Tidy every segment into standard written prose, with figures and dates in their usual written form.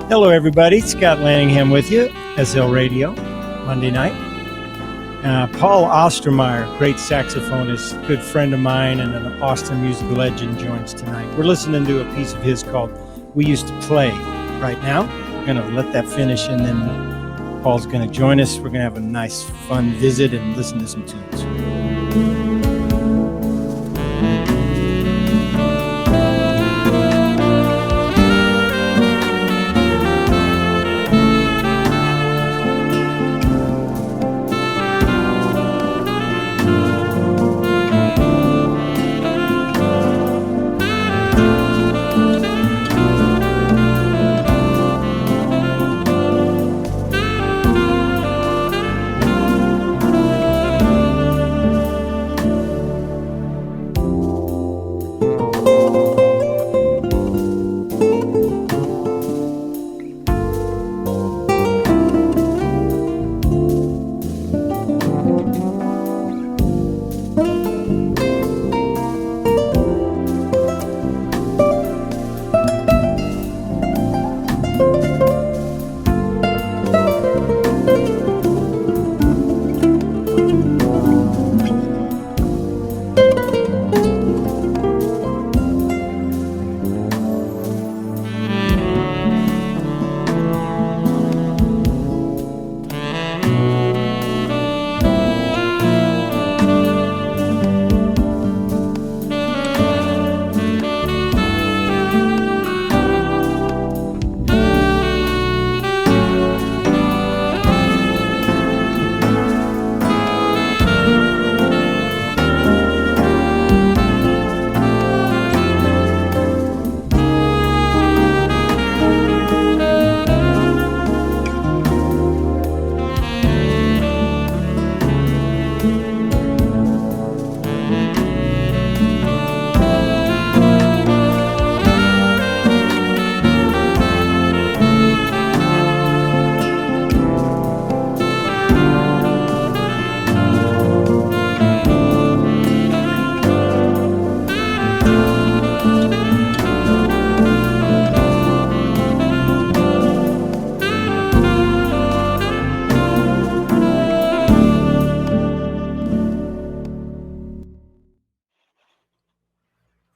Hello, everybody. Scott Lanningham with you, SLRadio, Monday night. Paul Ostermayer, great saxophonist, good friend of mine, and an Austin music legend, joins tonight. We're listening to a piece of his called We Used to Play right now. We're going to let that finish, and then Paul's going to join us. We're going to have a nice, fun visit and listen to some tunes.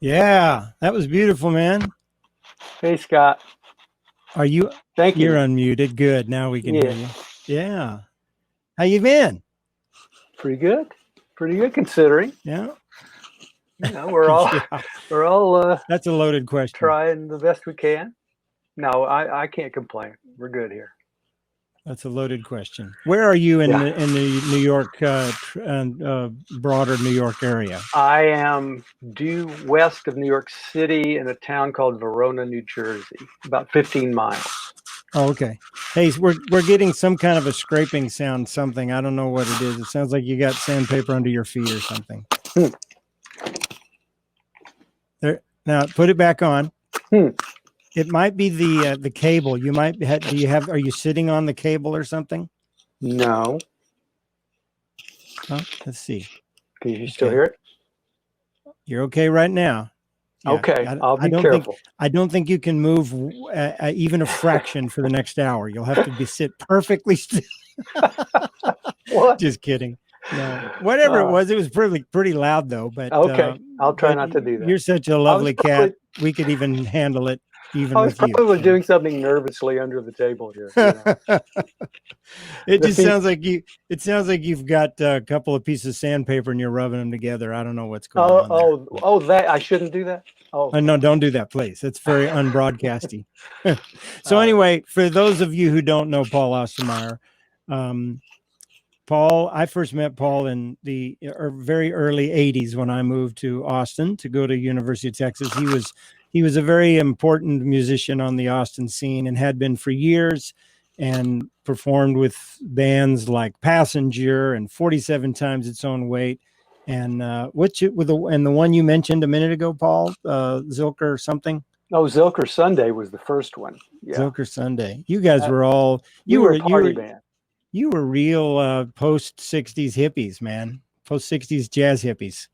Yeah, that was beautiful, man. Hey, Scott. Are you? Thank you. You're unmuted. Good. Now we can hear you. Yeah. How you been? Pretty good. Pretty good considering. Yeah. You know, we're all that's a loaded question. Trying the best we can. No, I can't complain. We're good here. That's a loaded question. Where are you in the New York, broader New York area? I am due west of New York City in a town called Verona, New Jersey, about 15 miles. Oh, okay. Hey, we're getting some kind of a scraping sound. Something, I don't know what it is. It sounds like you got sandpaper under your feet or something. There. Now put it back on. It might be the cable. You might are you sitting on the cable or something? No. Oh, let's see. Can you still hear it? You're okay right now. Yeah, okay, I'll be careful. I don't think you can move even a fraction for the next hour. You'll have to sit perfectly still. What? Just kidding. No, whatever it was pretty loud though. But okay, I'll try not to do that. You're such a lovely cat. We could even handle it. even I was with you. probably doing something nervously under the table here. It just sounds like you. It sounds like you've got a couple of pieces of sandpaper and you're rubbing them together. I don't know what's going on there. That I shouldn't do that. Oh, no, don't do that, please. It's very unbroadcasty. So anyway, for those of you who don't know Paul Ostermayer, I first met Paul in the very early 80s when I moved to Austin to go to University of Texas. He was a very important musician on the Austin scene and had been for years, and performed with bands like Passenger and 47 Times Its Own Weight. And and the one you mentioned a minute ago, Paul, Zilker something. Oh, Zilker Sunday was the first one. Yeah. Zilker Sunday. You guys were all we were a party band. You were real post 60s hippies, man. Post 60s jazz hippies.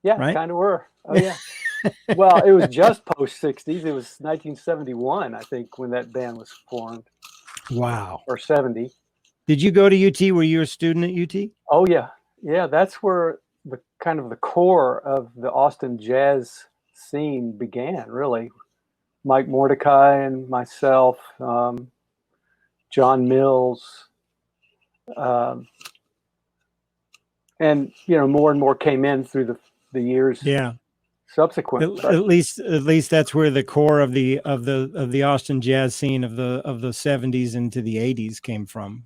Yeah, right? Kind of were. Oh yeah. Well, it was just post 60s. It was 1971, I think, when that band was formed. Wow. Or 70. Did you go to UT? Were you a student at UT? Oh yeah. Yeah, that's where the kind of the core of the Austin jazz scene began, really. Mike Mordecai and myself, John Mills, and more and more came in through the years. Yeah. Subsequent. At least that's where the core of the Austin jazz scene of the 70s into the 80s came from,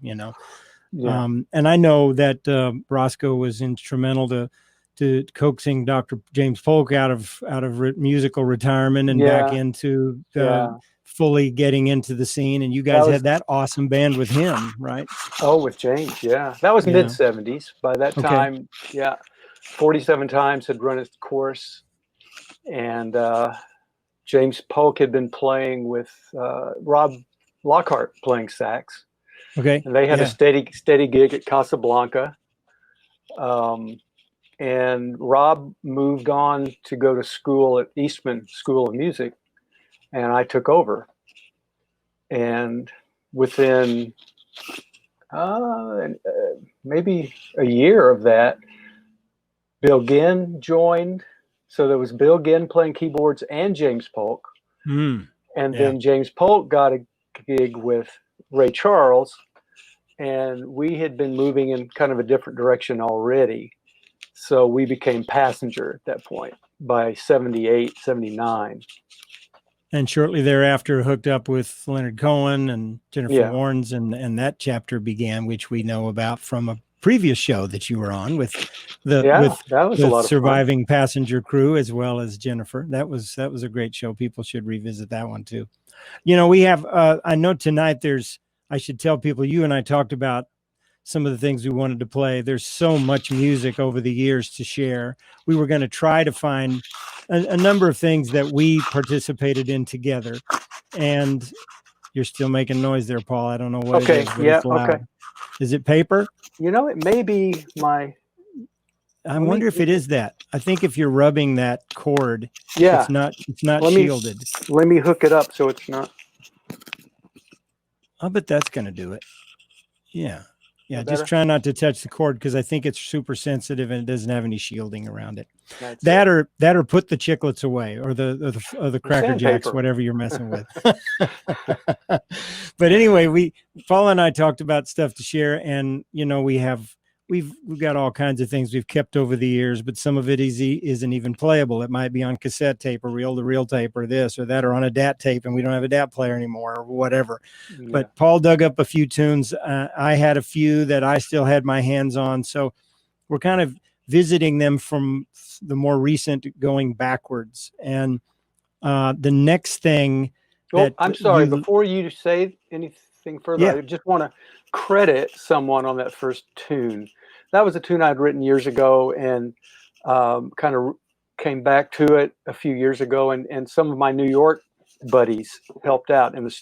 Yeah. And I know that Roscoe was instrumental to coaxing Dr. James Polk out of musical retirement and back into fully getting into the scene. And you guys had that awesome band with him, right? Oh, with James, yeah. That was mid 70s. By that time, 47 Times had run its course. And James Polk had been playing with Rob Lockhart playing sax. Okay. And they had a steady gig at Casablanca. And Rob moved on to go to school at Eastman School of Music, and I took over. And within maybe a year of that, Bill Ginn joined. So there was Bill Ginn playing keyboards and James Polk. And then James Polk got a gig with Ray Charles, and we had been moving in kind of a different direction already. So we became Passenger at that point by 78, 79. And shortly thereafter hooked up with Leonard Cohen and Jennifer Warnes, and that chapter began, which we know about from a previous show that you were on with the surviving Passenger crew, as well as Jennifer. That was a great show. People should revisit that one too. We have I know tonight I should tell people, you and I talked about some of the things we wanted to play. There's so much music over the years to share. We were going to try to find a number of things that we participated in together. And you're still making noise there, Paul. I don't know what it is. It's loud. Okay. Is it paper? It may be my... I wonder if it is that. I think if you're rubbing that cord, it's not shielded. Let me hook it up so it's not... I'll bet that's going to do it. Yeah. Yeah, just try not to touch the cord, because I think it's super sensitive and it doesn't have any shielding around it. Or put the chiclets away, or the Cracker Jacks, whatever you're messing with. But anyway, Paul and I talked about stuff to share, and we've got all kinds of things we've kept over the years, but some of it isn't even playable. It might be on cassette tape or reel-to-reel tape or this or that, or on a DAT tape, and we don't have a DAT player anymore or whatever. Yeah. But Paul dug up a few tunes. I had a few that I still had my hands on. So we're kind of visiting them from the more recent going backwards. And the next thing I'm sorry, before you say anything further, I just want to credit someone on that first tune. That was a tune I'd written years ago, and kind of came back to it a few years ago, and some of my New York buddies helped out in the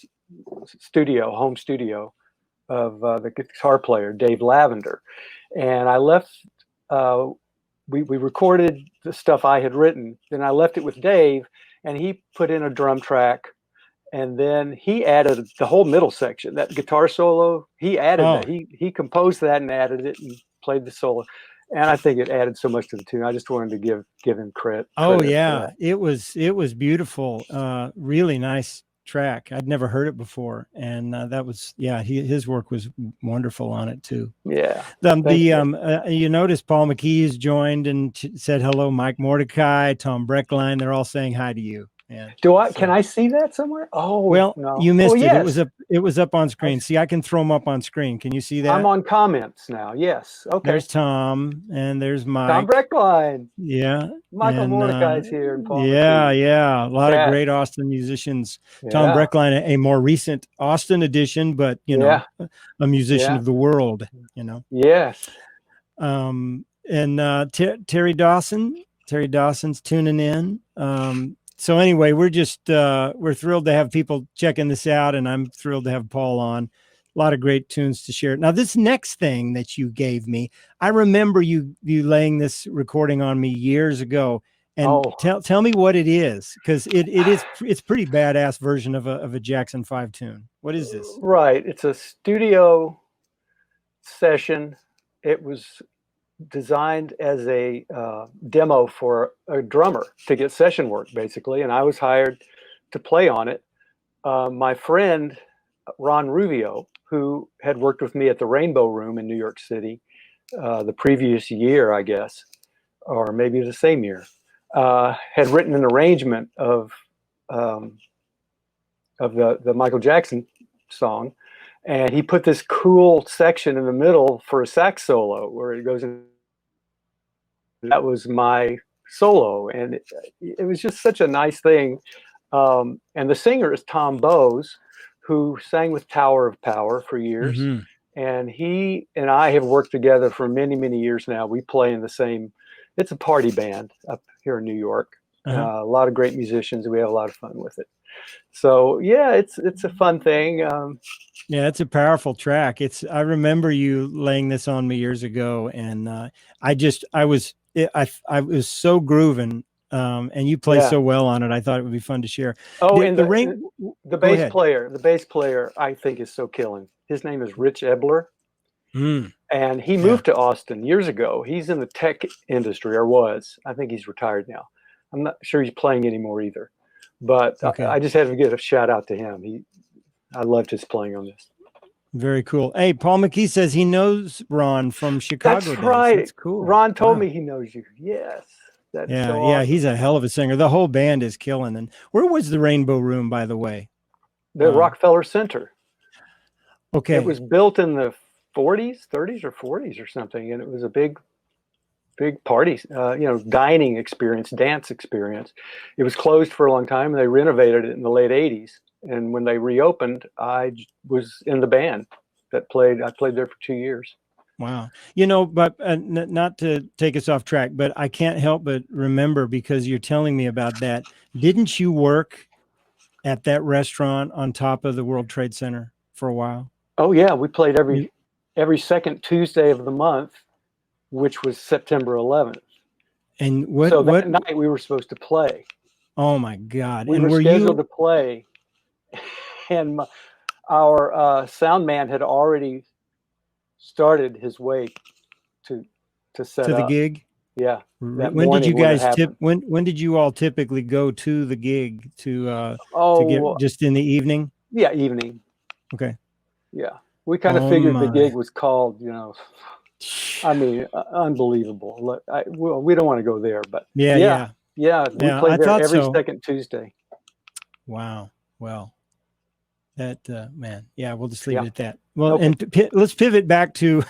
home studio of the guitar player Dave Lavender. And I left, we recorded the stuff I had written, then I left it with Dave, and he put in a drum track. And then he added the whole middle section, that guitar solo. He added that. He composed that and added it and played the solo. And I think it added so much to the tune. I just wanted to give him credit. Oh yeah, it was beautiful. Really nice track. I'd never heard it before, and that was his work was wonderful on it too. Yeah. You notice Paul McKee has joined and said hello. Mike Mordecai, Tom Breckline, they're all saying hi to you. Yeah. Can I see that somewhere? Oh, well, no. You missed it. Yes. It was up on screen. See, I can throw them up on screen. Can you see that? I'm on comments now. Yes. Okay. There's Tom and there's Mike. Tom Breckline. Yeah. Michael Mordecai's here. And Paul McKee. A lot of great Austin musicians. Yeah. Tom Breckline, a more recent Austin edition, but a musician of the world. Yes. And Terry Dawson's tuning in. So anyway, we're just we're thrilled to have people checking this out, and I'm thrilled to have Paul on. A lot of great tunes to share. Now, this next thing that you gave me, I remember you laying this recording on me years ago. And tell me what it is, because it's pretty badass version of a Jackson 5 tune. What is this? Right, it's a studio session. It was designed as a demo for a drummer to get session work, basically, and I was hired to play on it. My friend Ron Rubio, who had worked with me at the Rainbow Room in New York City the previous year, I guess, or maybe the same year, had written an arrangement of the Michael Jackson song. And he put this cool section in the middle for a sax solo where it goes in. That was my solo. And it was just such a nice thing. And the singer is Tom Bowes, who sang with Tower of Power for years. Mm-hmm. And he and I have worked together for many, many years now. We play in the same, it's a party band up here in New York. A lot of great musicians. And we have a lot of fun with it. So yeah, it's a fun thing. Yeah, it's a powerful track. I remember you laying this on me years ago, and I was so grooving, and you play so well on it. I thought it would be fun to share. Oh, and the bass player, I think is so killing. His name is Rich Ebler, and he moved to Austin years ago. He's in the tech industry, or was. I think he's retired now. I'm not sure he's playing anymore either. But I just had to give a shout out to him. I loved his playing on this. Very cool. Hey, Paul McKee says he knows Ron from Chicago. That's right. That's cool. Ron told me he knows you. Yes. That's so awesome. He's a hell of a singer. The whole band is killing. And where was the Rainbow Room, by the way? The Rockefeller Center. Okay. It was built in the 30s or 40s or something, and it was a big party, dining experience, dance experience. It was closed for a long time, and they renovated it in the late 80s. And when they reopened, I was in the band that played. I played there for 2 years. Wow. But not to take us off track, but I can't help but remember, because you're telling me about that. Didn't you work at that restaurant on top of the World Trade Center for a while? Oh yeah, we played every second Tuesday of the month, which was September 11th. And that night we were supposed to play. Oh my God! We were scheduled to play, and our sound man had already started his way to set up. To the gig? Yeah. When did you guys when did you all typically go to the gig to get just in the evening? Yeah, evening. Okay. Yeah. We kind of figured the gig was called, I mean, unbelievable. We don't want to go there, but yeah. We play there every second Tuesday. Wow. Well, that man, we'll just leave it at that. Well, okay. And let's pivot back to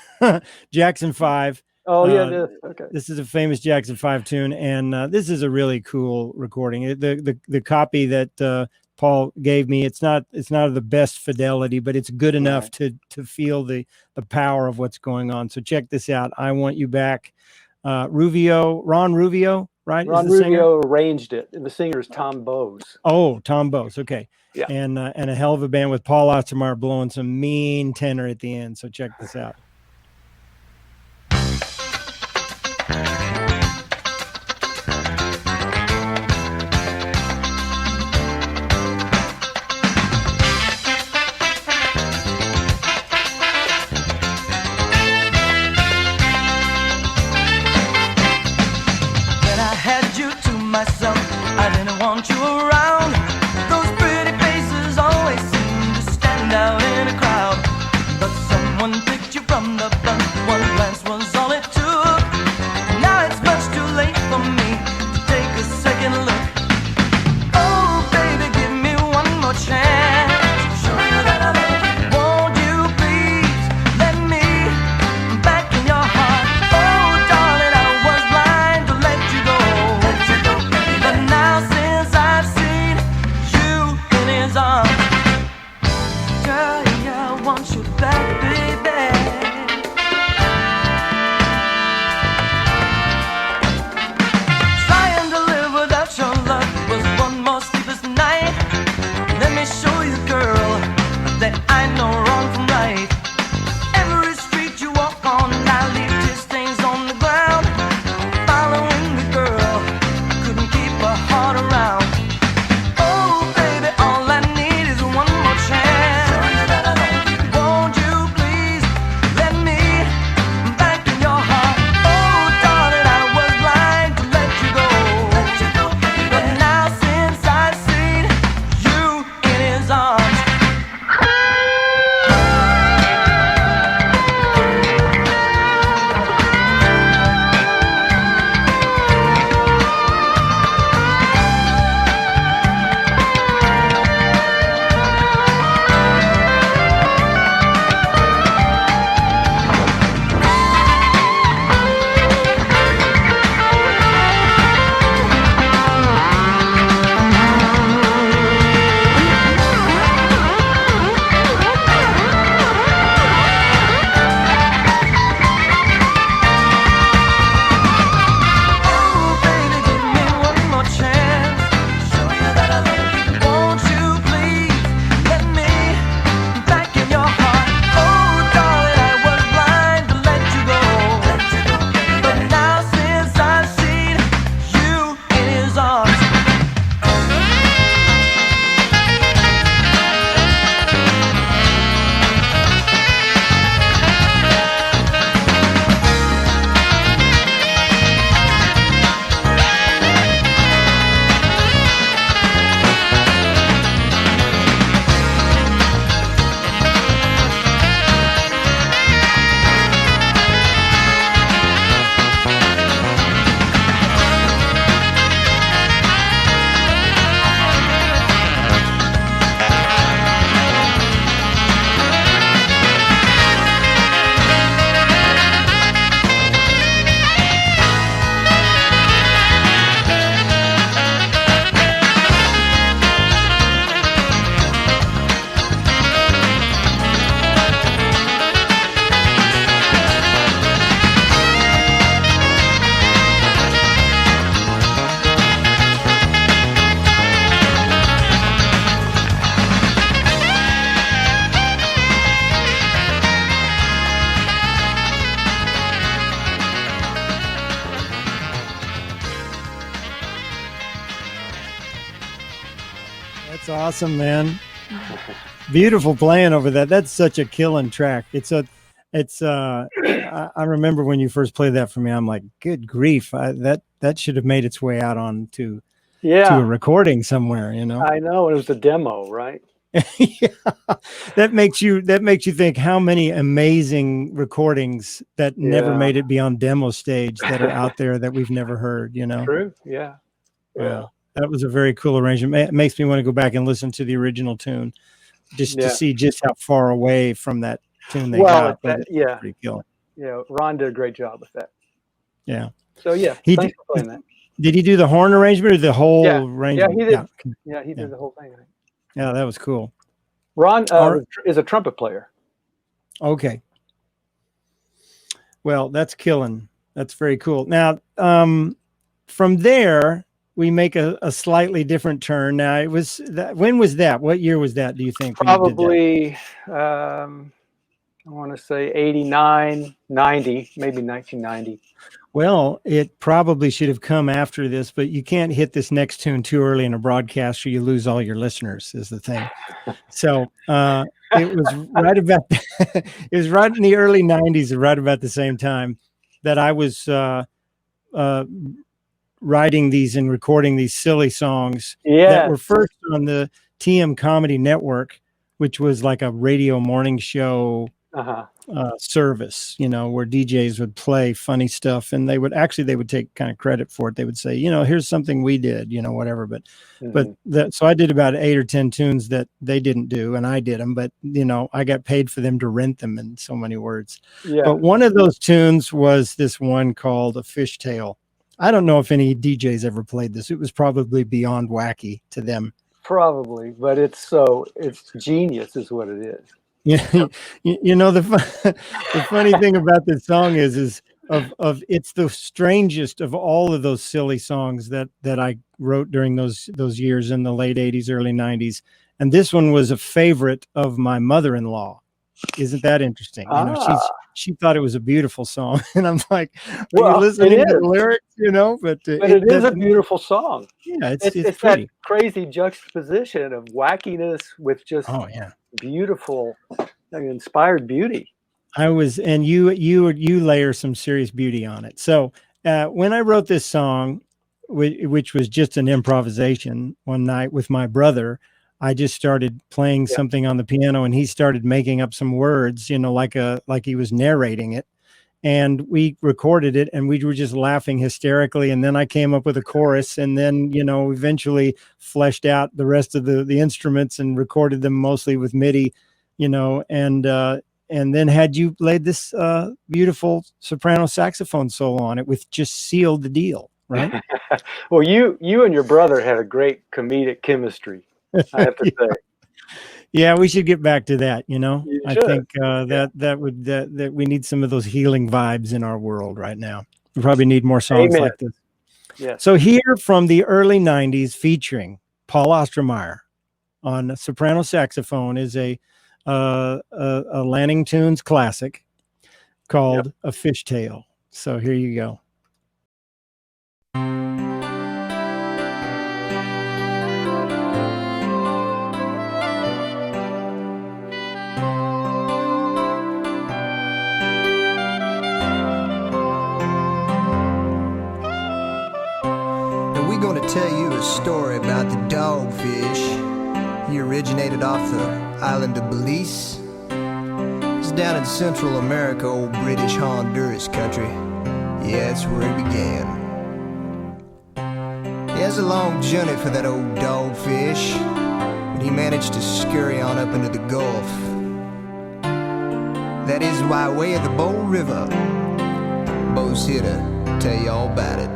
Jackson 5. Oh yeah, okay. This is a famous Jackson 5 tune, and this is a really cool recording. The copy that Paul gave me, it's not of the best fidelity, but it's good enough to feel the power of what's going on. So check this out. I Want You Back. Ron Rubio, right? Ron Rubio arranged it, and the singer is Tom Bowes. Oh, Tom Bowes. Okay. Yeah. And a hell of a band with Paul Ostermayer blowing some mean tenor at the end. So check this out. I didn't want you around. Those pretty faces always seem to stand out in a crowd. But someone picked you from the bunch. One glance was all it took. Now it's much too late for me to take a second look. Oh, baby, give me one more chance. Show you that I love you. Won't you please let me back in your heart? Oh, darling, I was blind to let you go. But now since I've seen you in his arms, girl, yeah, I want you back, baby. Trying to live without your love was one more sleepless night. Let me show you, girl, that I know wrong from right. Every street you walk on, I leave tear stains on the ground. Following the girl, couldn't keep her heart around. Oh, baby, all I need is one more chance. Won't you please let me back in your heart? Oh, darling, I was blind to let you go. But now since I've seen you in his arms, oh, baby, give me one more chance. Show you that I love you. Won't you please let me back in your heart? Oh, darling, I was blind to let you go. But now since I've seen you in his arms, That's awesome, man. Beautiful playing over that. That's such a killing track. I remember when you first played that for me, I'm like, good grief. That should have made its way out on to a recording somewhere, you know? I know. It was a demo, right? Yeah. That makes you think how many amazing recordings that never made it beyond demo stage that are out there that we've never heard, you know? True. Yeah. Wow. That was a very cool arrangement. It makes me want to go back and listen to the original tune just to see just how far away from that tune they got. Yeah. Pretty killing. Yeah. Ron did a great job with that. Yeah. So thanks for playing that. Did he do the horn arrangement or the whole arrangement? Yeah, he did. Yeah, he did the whole thing. Yeah, that was cool. Ron is a trumpet player. Okay. Well, that's killing. That's very cool. Now, from there, we make a slightly different turn. Now, it was when was that? What year was that, do you think? Probably, I want to say 89, 90, maybe 1990. Well, it probably should have come after this, but you can't hit this next tune too early in a broadcast or you lose all your listeners is the thing. So it was right about, it was right in the early 90s, right about the same time that I was writing these and recording these silly songs that Yeah. were first on the TM Comedy Network, which was like a radio morning show service, you know, where DJs would play funny stuff, and they would take kind of credit for it. They would say, you know, here's something we did, you know, whatever. But so I did about 8 or 10 tunes that they didn't do, and I did them. But you know, I got paid for them to rent them, in so many words. Yeah. But one of those tunes was this one called "A Fishtail." I don't know if any DJs ever played this. It was probably beyond wacky to them. Probably, but it's genius, is what it is. Yeah, you know, the funny thing about this song is it's the strangest of all of those silly songs that I wrote during those years in the late 80s, early 90s. And this one was a favorite of my mother-in-law. Isn't that interesting? You know, she thought it was a beautiful song, and I'm like, well, you're listening to the lyrics, you know, but it is a beautiful song. Yeah, it's pretty. That crazy juxtaposition of wackiness with just beautiful, inspired beauty. And you layer some serious beauty on it. So when I wrote this song, which was just an improvisation one night with my brother, I just started playing something on the piano, and he started making up some words, you know, like he was narrating it. And we recorded it, and we were just laughing hysterically. And then I came up with a chorus, and then, you know, eventually fleshed out the rest of the instruments and recorded them mostly with MIDI, you know, and then had you laid this beautiful soprano saxophone solo on it, which just sealed the deal, right? Well, you and your brother had a great comedic chemistry, I have to say. Yeah, we should get back to that. You know, I think that we need some of those healing vibes in our world right now. We probably need more songs like this. Yeah. So here from the early 90s, featuring Paul Ostermayer on soprano saxophone, is a Lanning Tunes classic called "A Fishtail." So here you go. We're going to tell you a story about the dogfish. He originated off the island of Belize. It's down in Central America, old British Honduras country. Yeah, that's where it began. It was a long journey for that old dogfish, but he managed to scurry on up into the Gulf. That is by way of the Bow River. Bo's here to tell you all about it.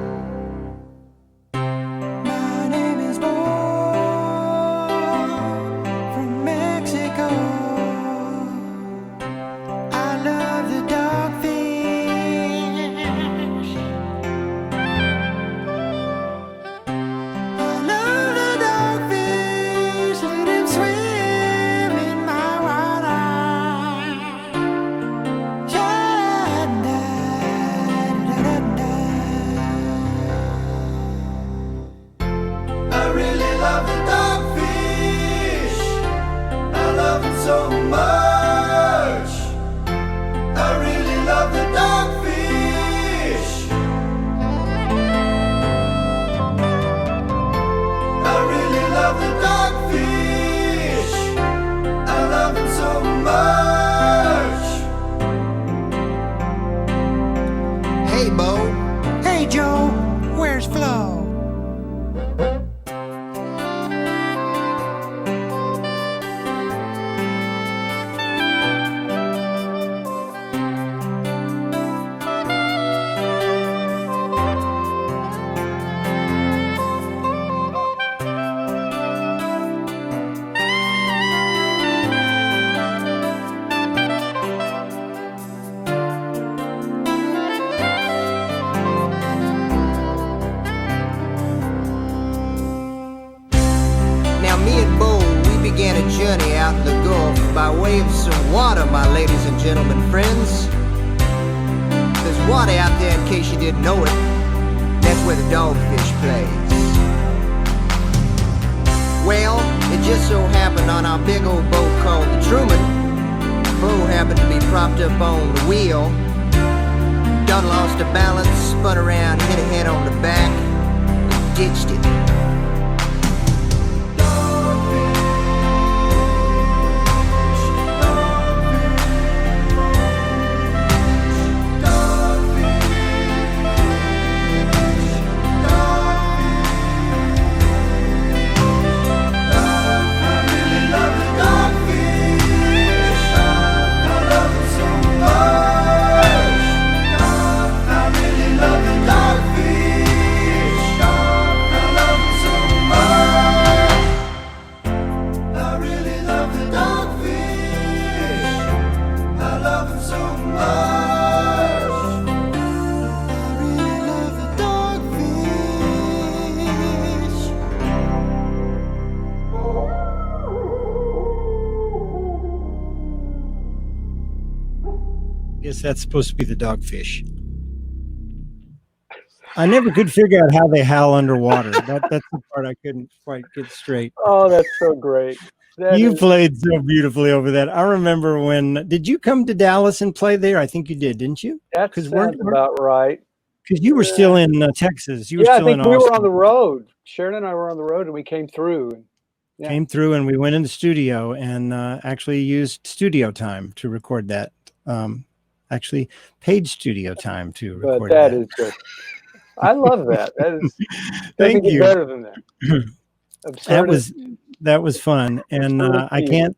ditched it. Guess that's supposed to be the dogfish. I never could figure out how they howl underwater. That's the part I couldn't quite get straight. Oh, that's so great. You played so beautifully over that. I remember did you come to Dallas and play there? I think you did, didn't you? That sounds about right. Because you were still in Texas. You were I still think in we Austin. were on the road. Sharon and I were on the road, and we came through. Came through, and we went in the studio and actually used studio time to record that. Actually paid studio time to record that. Is just, I love that. That is, thank you. Better than that. That was fun, and I can't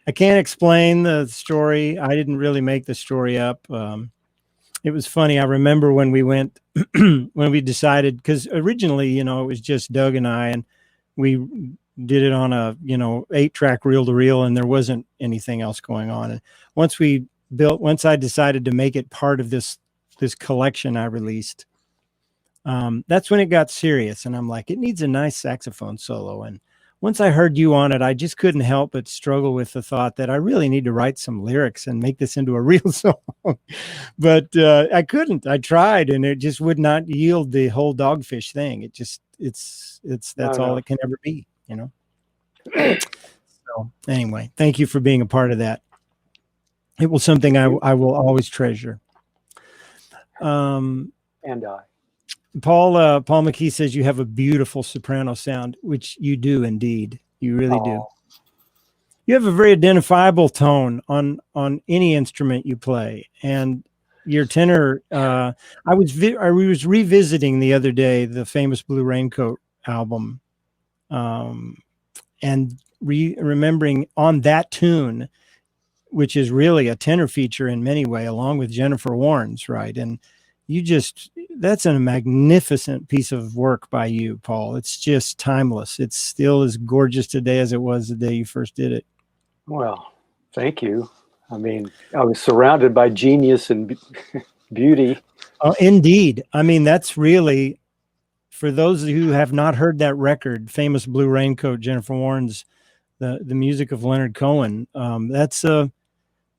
explain the story. I didn't really make the story up. It was funny. I remember when we went when we decided, because originally, it was just Doug and I, and we did it on a 8-track reel-to-reel, and there wasn't anything else going on. And once I decided to make it part of this collection I released, that's when it got serious. And I'm like, it needs a nice saxophone solo. And once I heard you on it, I just couldn't help but struggle with the thought that I really need to write some lyrics and make this into a real song. But I couldn't. I tried, and it just would not yield the whole dogfish thing. That's all it can ever be, So anyway, thank you for being a part of that. It was something I will always treasure. And I. Paul McKee says you have a beautiful soprano sound, which you do indeed. You really do. You have a very identifiable tone on any instrument you play, and your tenor. I was revisiting the other day the famous Blue Raincoat album, and remembering on that tune, which is really a tenor feature in many ways, along with Jennifer Warren's, right? And that's a magnificent piece of work by you, Paul. It's just timeless. It's still as gorgeous today as it was the day you first did it. Well, thank you. I mean, I was surrounded by genius and beauty. Oh, indeed. I mean, that's really, for those who have not heard that record, famous Blue Raincoat, Jennifer Warren's, the music of Leonard Cohen.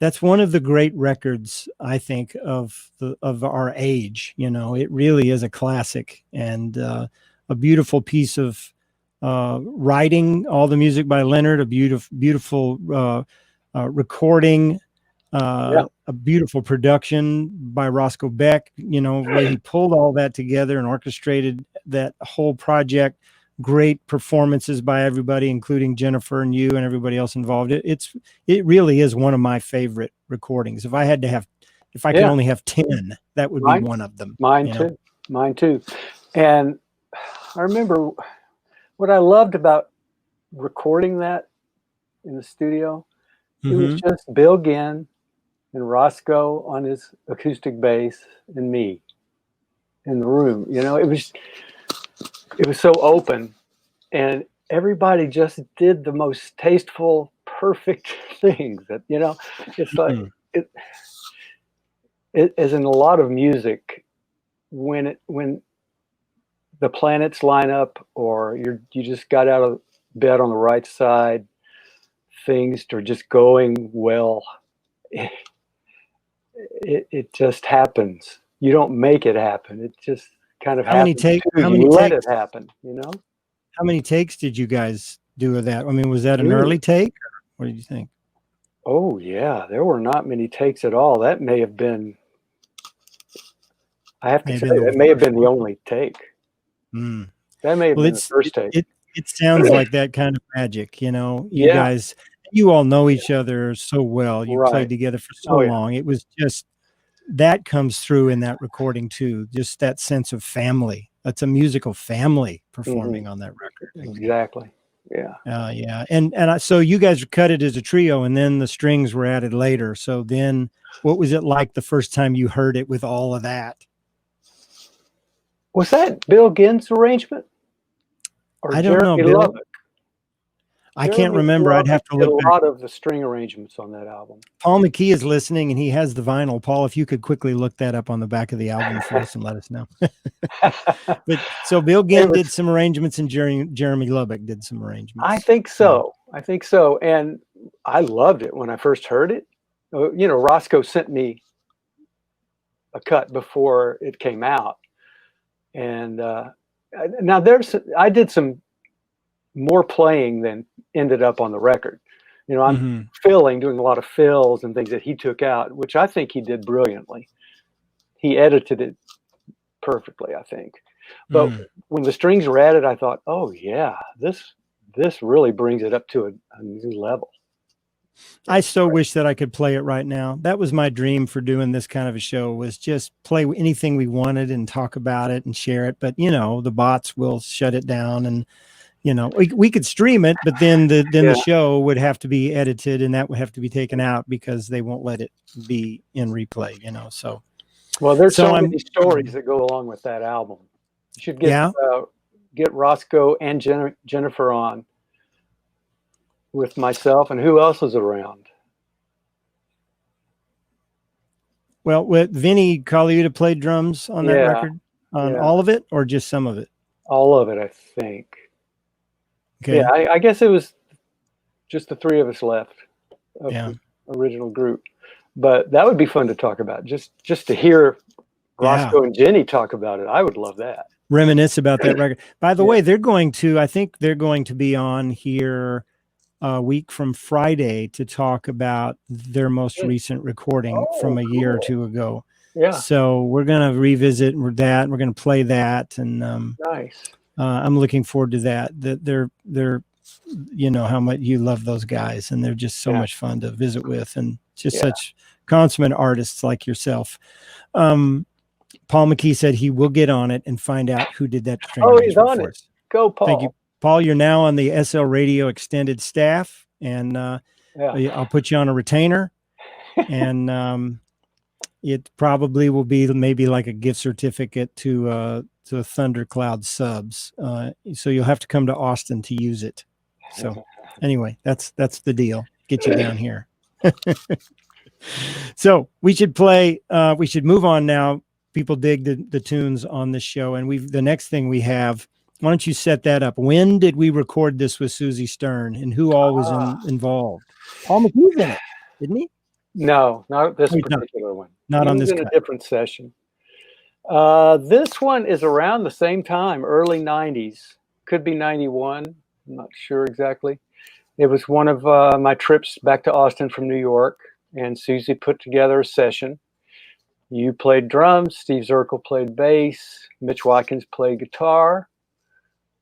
That's one of the great records, I think, of our age. It really is a classic, and a beautiful piece of writing. All the music by Leonard, a beautiful recording, a beautiful production by Roscoe Beck. Where he pulled all that together and orchestrated that whole project. Great performances by everybody, including Jennifer and you and everybody else involved. It really is one of my favorite recordings. If I could only have 10, that would be one of them. Mine too. And I remember what I loved about recording that in the studio. It was just Bill Ginn and Roscoe on his acoustic bass and me in the room. It was so open, and everybody just did the most tasteful, perfect things. That it's like it as in a lot of music, when the planets line up, or you just got out of bed on the right side, things are just going well. It just happens. You don't make it happen. It just kind of happens. How many let it happen, How many takes did you guys do of that? I mean, was that an early take? What did you think? Oh yeah, there were not many takes at all. That may have been, I have to say, that may have been the only take. That may have been the first take. It sounds like that kind of magic, you know. You guys, you all know each other so well. You played together for so long. It was just that comes through in that recording too. Just that sense of family. That's a musical family performing on that record. Exactly. Yeah. Yeah. And so you guys cut it as a trio, and then the strings were added later. So then, what was it like the first time you heard it with all of that? Was that Bill Ginn's arrangement? Or I don't know, Jeremy Bill. Lubbock? I can't remember. I'd have to look a back. lot of the string arrangements on that album. Paul McKee is listening, and he has the vinyl. Paul, if you could quickly look that up on the back of the album for us and let us know. But so Bill Ginn did some arrangements, and Jeremy Lubbock did some arrangements. I think so. I think so. And I loved it when I first heard it. You know, Roscoe sent me a cut before it came out. And now I did some more playing than ended up on the record. You know, I'm doing a lot of fills and things that he took out, which I think he did brilliantly. He edited it perfectly, I think. But when the strings were added, I thought, oh yeah, this really brings it up to a new level. I so wish that I could play it right now. That was my dream for doing this kind of a show, was just play anything we wanted and talk about it and share it. But, you know, the bots will shut it down, and, you know, we could stream it, but then the show would have to be edited, and that would have to be taken out because they won't let it be in replay, you know. So, well, there's so many stories that go along with that album. You should get Roscoe and Jennifer on with myself, and who else is around? Well, with Vinny Colaiuta played drums on that record, on all of it, or just some of it? All of it, I think. Okay. Yeah, I guess it was just the three of us left of the original group, but that would be fun to talk about. Just to hear Roscoe and Jenny talk about it, I would love that. Reminisce about that record. By the way, I think they're going to be on here a week from Friday to talk about their most recent recording from a year or two ago. Yeah. So we're going to revisit that. We're going to play that. And nice. I'm looking forward to that. They're, you know, how much you love those guys, and they're just so much fun to visit with, and just such consummate artists like yourself. Paul McKee said he will get on it and find out who did that string. Oh, he's on it. Go, Paul. Thank you. Paul, you're now on the SLRadio extended staff, and I'll put you on a retainer, and it probably will be maybe like a gift certificate to Thundercloud subs. So you'll have to come to Austin to use it. So anyway, that's the deal. Get you down here. So we should move on now. People dig the tunes on this show, and the next thing we have. Why don't you set that up? When did we record this with Susie Stern, and who all was involved? Paul McKee's in it, didn't he? No, not this particular one. Not on this. In a different session. This one is around the same time, early '90s. Could be '91. I'm not sure exactly. It was one of my trips back to Austin from New York, and Susie put together a session. You played drums. Steve Zirkle played bass. Mitch Watkins played guitar.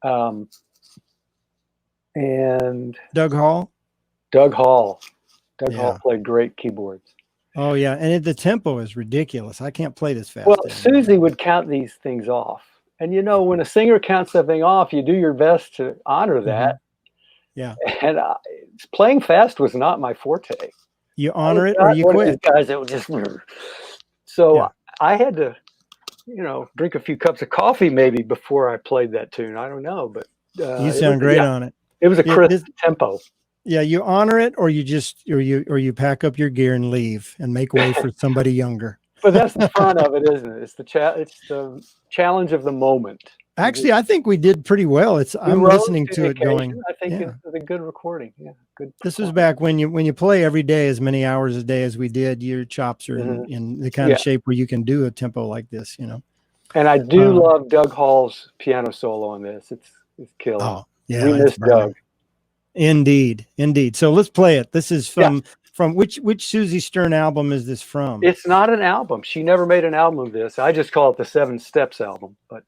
And Doug Hall played great keyboards. Oh yeah, and the tempo is ridiculous. I can't play this fast. Well, Susie would count these things off, and you know, when a singer counts something off, you do your best to honor that. Yeah, and playing fast was not my forte. You honor it or you quit. Guys, it was just so I had to, you know, drink a few cups of coffee maybe before I played that tune. I don't know, but you sound great on it. It was a crisp tempo. Yeah, you honor it, or you pack up your gear and leave and make way for somebody younger. But that's the fun of it, isn't it? It's the challenge of the moment. Actually, I think we did pretty well. I'm listening to it going. I think it was a good recording. Yeah, good. This was back when you play every day as many hours a day as we did. Your chops are in the kind of shape where you can do a tempo like this, you know. And I do love Doug Hall's piano solo on this. It's killer. Oh, yeah, we miss Doug. Indeed. So let's play it. This is from which Susie Stern album is this from? It's not an album. She never made an album of this. I just call it the 7 Steps album. But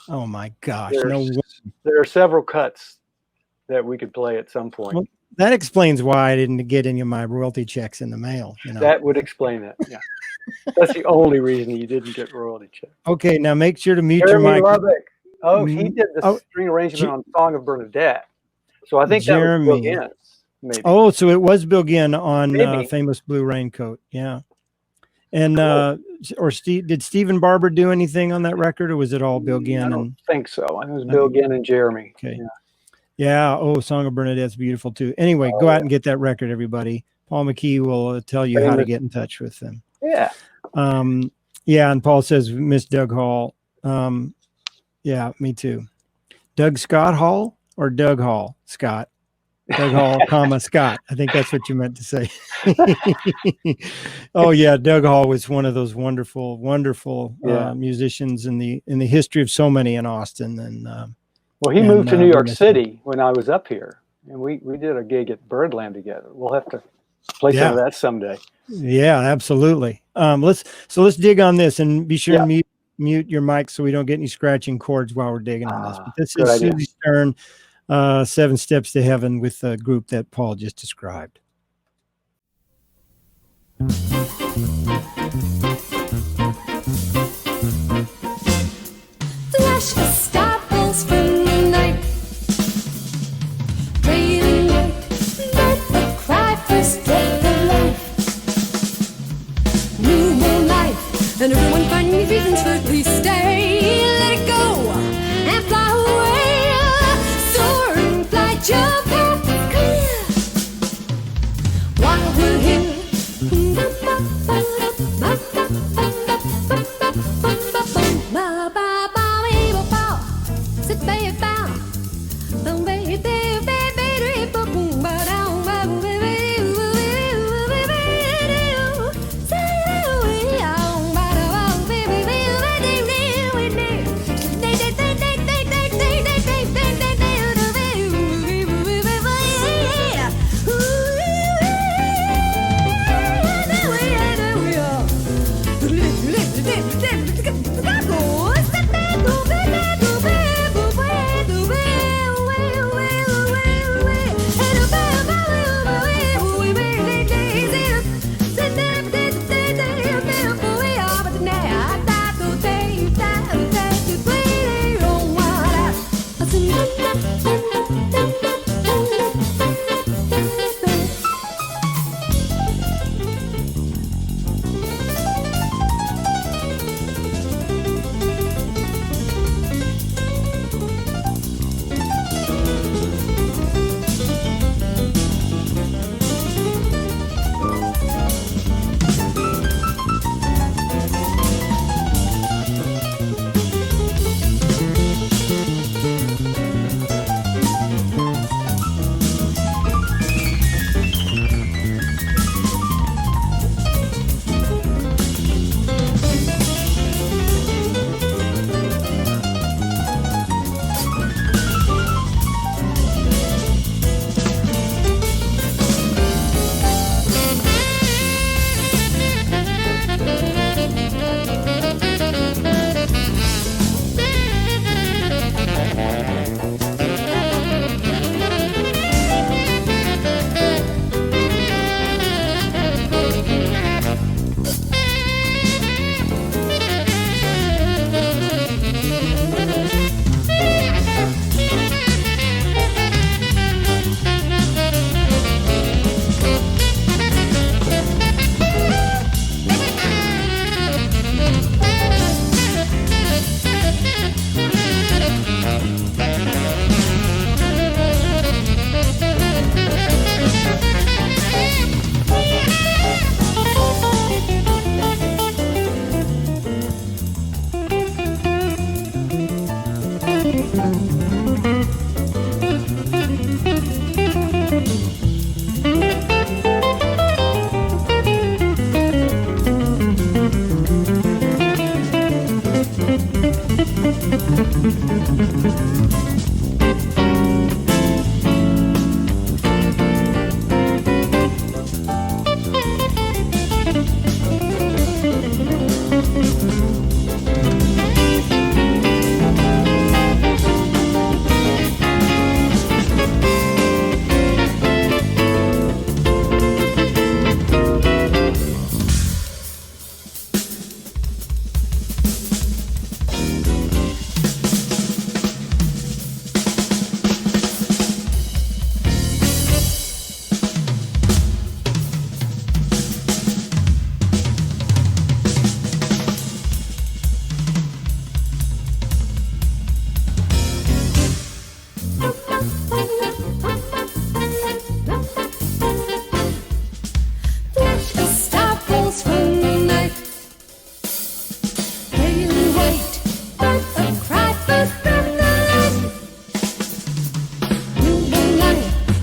Oh my gosh! There are several cuts that we could play at some point. Well, that explains why I didn't get any of my royalty checks in the mail. That would explain it. Yeah, that's the only reason you didn't get royalty checks. Okay, now make sure to mute Jeremy your mic. Lubbock. Oh, he did the string arrangement on "Song of Bernadette." So I think Jeremy. that was Bill Ginn, maybe. Oh, so it was Bill Ginn on Famous Blue Raincoat. Yeah. And did Stephen Barber do anything on that record, or was it all Bill Ginn? I don't think so. I think it was Bill Ginn and Jeremy. Okay. Yeah. Oh, Song of Bernadette's beautiful too. Anyway, go out and get that record, everybody. Paul McKee will tell you how to get in touch with them. Yeah. Yeah. And Paul says, Miss Doug Hall. Yeah, me too. Doug Scott Hall or Doug Hall Scott? Doug Hall, comma Scott. I think that's what you meant to say. Oh yeah, Doug Hall was one of those wonderful musicians in the history of so many in Austin. And well, he moved to New York City when I was up here, and we did a gig at Birdland together. We'll have to play some of that someday. Yeah, absolutely. Let's dig on this, and be sure to mute your mic so we don't get any scratching chords while we're digging on this. But this is Susie Stern. 7 Steps to Heaven with the group that Paul just described. Flash the stars from the night, trailing light, let the cry first get the life. New more life, and everyone find me reasons for please stay. Let it go and fly away. Your path is clear while we're here. Sit by your bow.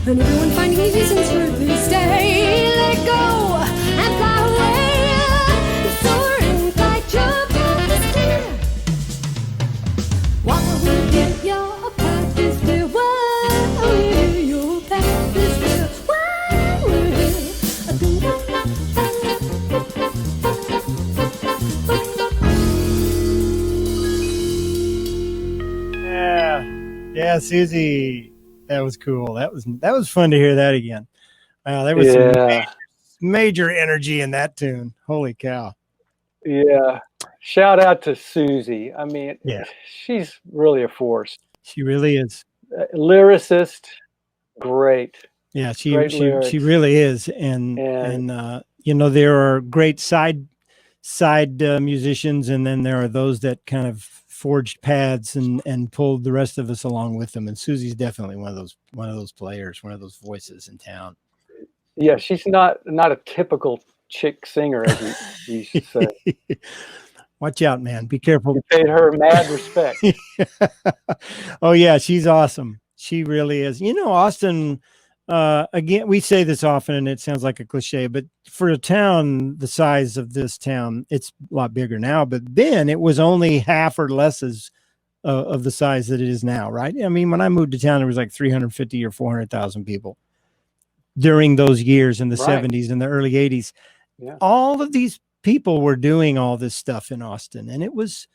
and everyone finding reasons for please stay. Let it go and fly away. Soaring, flight, your path is clear. While we get your path is clear, while your path is clear, Yeah, Susie, that was cool. That was fun to hear that again. Wow, there was some major energy in that tune. Holy cow! Yeah, shout out to Susie. I mean, she's really a force. She really is. Lyricist, great. Yeah, she really is, and you know, there are great side musicians, and then there are those that kind of forged paths and pulled the rest of us along with them. And Susie's definitely one of those players, one of those voices in town. Yeah, she's not a typical chick singer, as you used to say. Watch out, man! Be careful. You paid her mad respect. Oh yeah, she's awesome. She really is. You know, Austin. Again, we say this often, and it sounds like a cliche, but for a town the size of this town, it's a lot bigger now. But then it was only half or less of the size that it is now, right? I mean, when I moved to town, there was like 350 or 400,000 people during those years in the 70s and the early 80s. Yeah. All of these people were doing all this stuff in Austin, and it was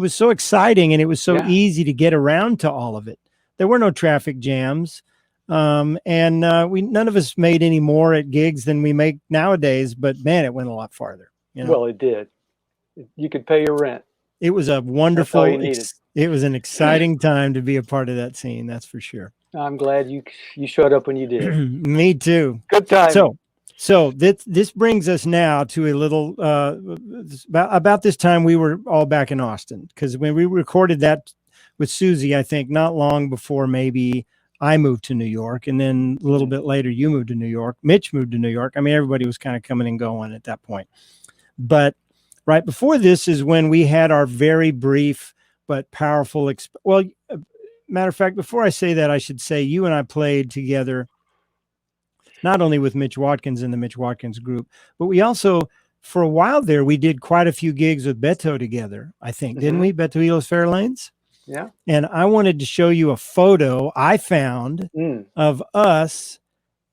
so exciting, and it was so easy to get around to all of it. There were no traffic jams. None of us made any more at gigs than we make nowadays, but man, it went a lot farther. You know? Well, it did. You could pay your rent. It was a wonderful, it was an exciting time to be a part of that scene. That's for sure. I'm glad you showed up when you did. Me too. Good time. So this brings us now to a little, about this time we were all back in Austin, because when we recorded that with Susie, I think not long before maybe I moved to New York, and then a little bit later you moved to New York. Mitch moved to New York. I mean, everybody was kind of coming and going at that point. But right before this is when we had our very brief but powerful, matter of fact, before I say that, I should say you and I played together, not only with Mitch Watkins in the Mitch Watkins group, but we also, for a while there, we did quite a few gigs with Beto together, I think, didn't we? Beto Elos Fairlanes? Yeah. And I wanted to show you a photo I found of us.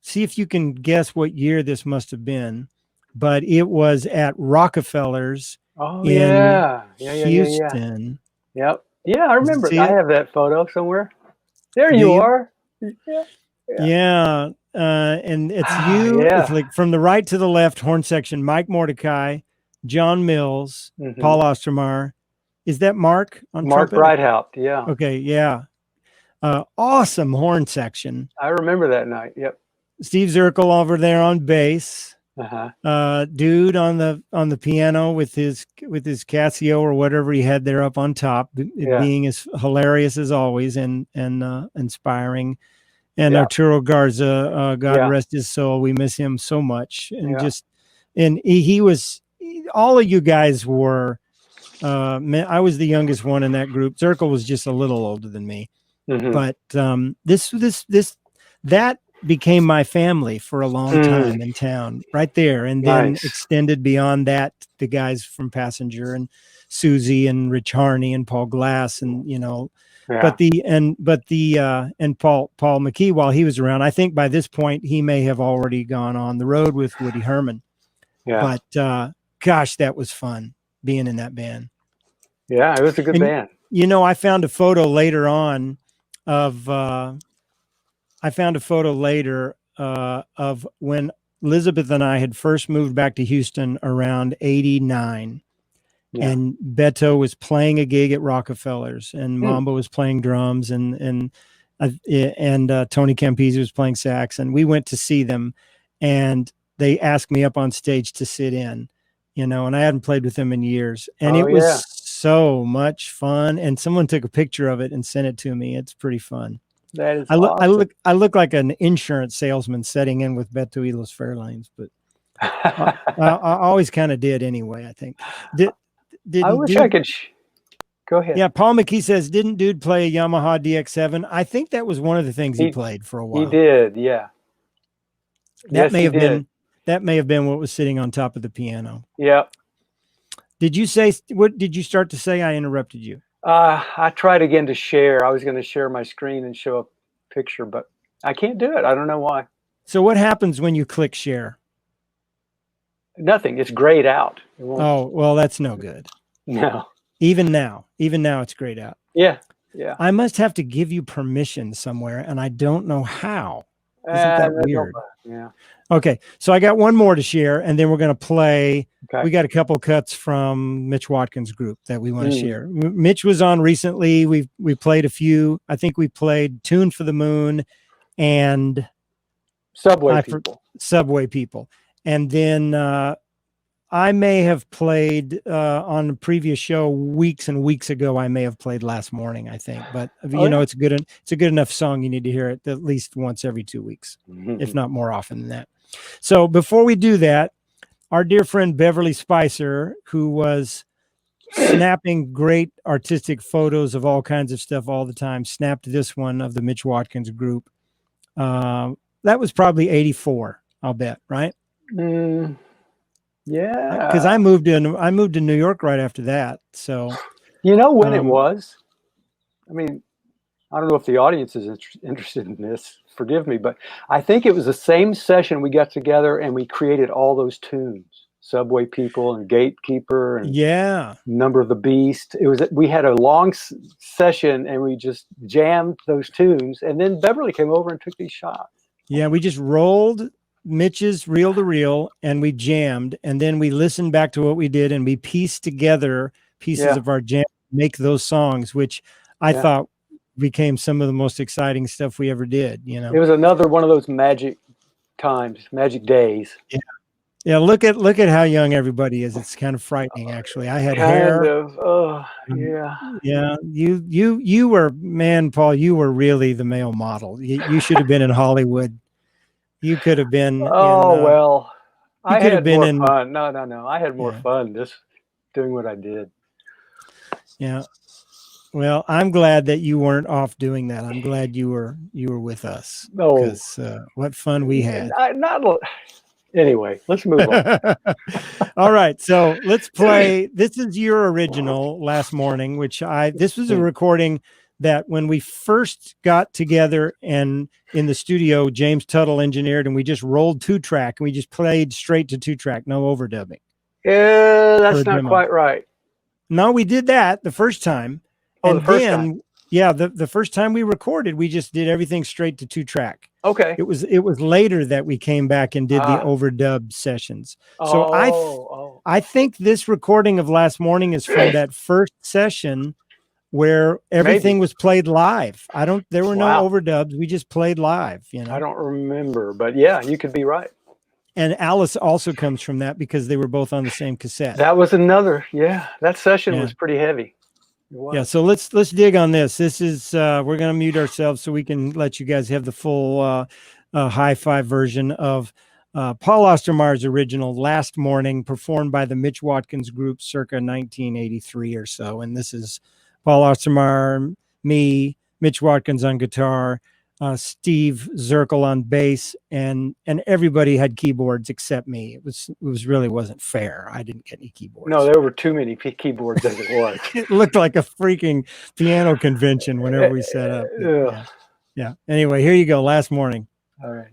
See if you can guess what year this must have been, but it was at Rockefeller's in Houston. Yep. Yeah, I remember. I have that photo somewhere. There you are. Yeah. And it's you. It's like from the right to the left, horn section, Mike Mordecai, John Mills, Paul Ostermayer. Is that Mark on Mark trumpet? Breithaupt, yeah. Okay, yeah. Awesome horn section. I remember that night. Yep. Steve Zirkle over there on bass. Dude on the piano with his Casio or whatever he had there up on top, being as hilarious as always and inspiring. And Arturo Garza, God rest his soul. We miss him so much. And he was, all of you guys were. I was the youngest one in that group. Zirkle was just a little older than me, but that became my family for a long time in town, right there, and then extended beyond that. The guys from Passenger and Susie and Rich Harney and Paul Glass and but Paul McKee, while he was around, I think by this point he may have already gone on the road with Woody Herman. Yeah, but gosh, that was fun being in that band. Yeah, it was a good band. I found a photo later on of of when Elizabeth and I had first moved back to Houston around 89. Yeah. And Beto was playing a gig at Rockefeller's, and Mambo was playing drums, and Tony Campisi was playing sax, and we went to see them, and they asked me up on stage to sit in, and I hadn't played with them in years, and it was so much fun. And someone took a picture of it and sent it to me. It's pretty fun. That is awesome. I look like an insurance salesman setting in with Beto Elos Fairlanes, but I always kind of did anyway. I think. I wish I could. Go ahead. Yeah, Paul McKee says, didn't dude play a Yamaha DX7? I think that was one of the things he played for a while. He did, yeah. That may have been what was sitting on top of the piano. Yeah. Did you start to say? I interrupted you. I tried again to share. I was going to share my screen and show a picture, but I can't do it. I don't know why. So what happens when you click share? Nothing. It's grayed out. Oh, well, that's no good. No. Even now it's grayed out. Yeah. Yeah. I must have to give you permission somewhere, and I don't know how. Isn't that weird? Yeah. Okay. So I got one more to share, and then we're going to play. Okay. We got a couple cuts from Mitch Watkins' group that we want to share. Mitch was on recently. We played a few. I think we played Tune for the Moon and Subway People. And then I may have played on a previous show weeks and weeks ago. I may have played Last Morning, I think. But it's a good enough song. You need to hear it at least once every 2 weeks, if not more often than that. So before we do that, our dear friend Beverly Spicer, who was snapping great artistic photos of all kinds of stuff all the time, snapped this one of the Mitch Watkins group. That was probably 84, I'll bet, right? Yeah. Because I moved to New York right after that. So you know when it was? I mean, I don't know if the audience is interested in this. Forgive me, but I think it was the same session we got together and we created all those tunes. Subway People and Gatekeeper and Number of the Beast. We had a long session and we just jammed those tunes, and then Beverly came over and took these shots. Yeah, we just rolled Mitch's reel to reel and we jammed, and then we listened back to what we did and we pieced together pieces of our jam to make those songs, which I thought became some of the most exciting stuff we ever did. It was another one of those magic times, magic days. Yeah, look at how young everybody is. It's kind of frightening, actually. I had hair. Yeah. You were, man, Paul. You were really the male model. You should have been in Hollywood. You could have been. I had more fun. No. I had more fun just doing what I did. Yeah. Well, I'm glad that you weren't off doing that. I'm glad you were with us. Because what fun we had. Anyway, let's move on. All right. So let's play. This is your original Last Morning, this was a recording that when we first got together and in the studio, James Tuttle engineered, and we just rolled 2-track and we just played straight to 2-track, no overdubbing. Yeah, that's not quite right. No, we did that the first time. Oh, the first time. Yeah, the first time we recorded, we just did everything straight to 2-track. Okay. It was later that we came back and did the overdub sessions. So I think this recording of Last Morning is from that first session where everything was played live. There were no overdubs. We just played live, I don't remember, but yeah, you could be right. And Alice also comes from that because they were both on the same cassette. That was another, that session was pretty heavy. Yeah, so let's dig on this. This is we're going to mute ourselves so we can let you guys have the full hi-fi version of Paul Ostermayer's original Last Morning, performed by the Mitch Watkins Group circa 1983 or so. And this is Paul Ostermayer, me, Mitch Watkins on guitar, Steve Zirkle on bass, and everybody had keyboards except me. It really wasn't fair. I didn't get any keyboards. No, there were too many keyboards as it was. It looked like a freaking piano convention whenever we set up. Yeah. Anyway, here you go. Last Morning. All right.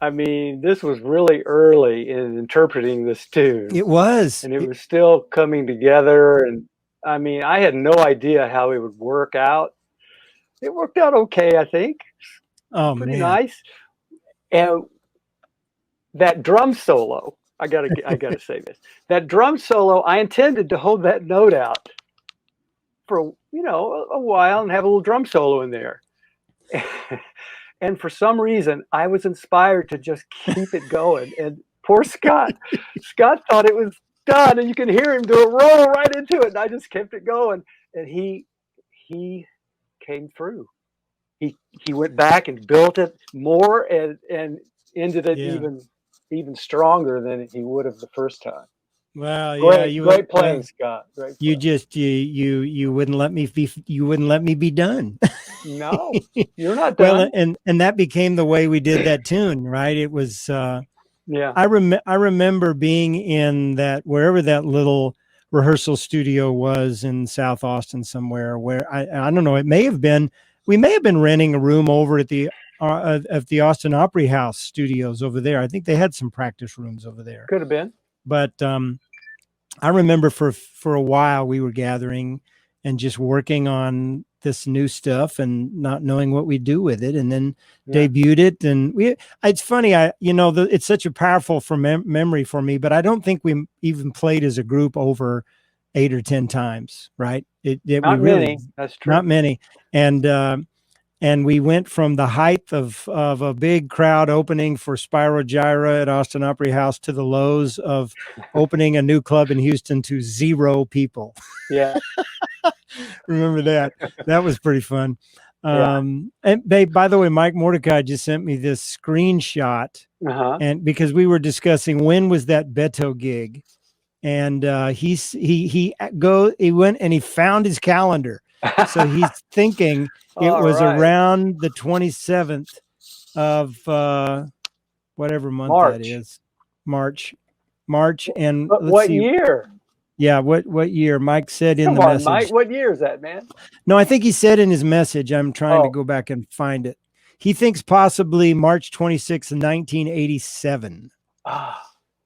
I mean, this was really early in interpreting this tune. It was. And it was still coming together. And I mean, I had no idea how it would work out. It worked out okay, I think. Oh, Pretty man. nice. And that drum solo, I gotta say this. That drum solo, I intended to hold that note out for a while and have a little drum solo in there. And for some reason, I was inspired to just keep it going. And poor Scott thought it was done, and you can hear him do it roll right into it. And I just kept it going, and he came through. He went back and built it more and ended it even stronger than he would have the first time. Well, great playing, Scott. Great you playing. just you wouldn't let me be done. No, you're not done. Well, and that became the way we did that tune, right? It was yeah. I remember being in that, wherever that little rehearsal studio was in South Austin somewhere, where I don't know, we may have been renting a room over at the Austin Opry House studios over there. I think they had some practice rooms over there. Could have been. But I remember for a while we were gathering and just working on this new stuff and not knowing what we'd do with it, and then debuted it. And it's funny, it's such a powerful memory for me, but I don't think we even played as a group over 8 or 10 times, right? Not many. That's true. Not many. And we went from the height of a big crowd opening for Spyro Gyra at Austin Opry House to the lows of opening a new club in Houston to 0 people. Yeah. Remember that? That was pretty fun. Yeah. And babe, by the way, Mike Mordecai just sent me this screenshot, and because we were discussing when was that Beto gig, and he went and he found his calendar. So he's thinking it was around the 27th of whatever month that is. March. And what year? Yeah, what year? Mike said in the message. Mike, what year is that, man? No, I think he said in his message. I'm trying to go back and find it. He thinks possibly March 26th, 1987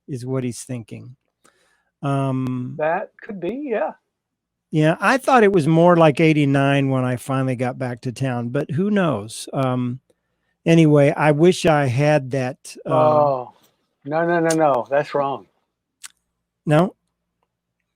is what he's thinking. That could be, yeah. Yeah, I thought it was more like 89 when I finally got back to town, but who knows? Anyway, I wish I had that. No. That's wrong. No?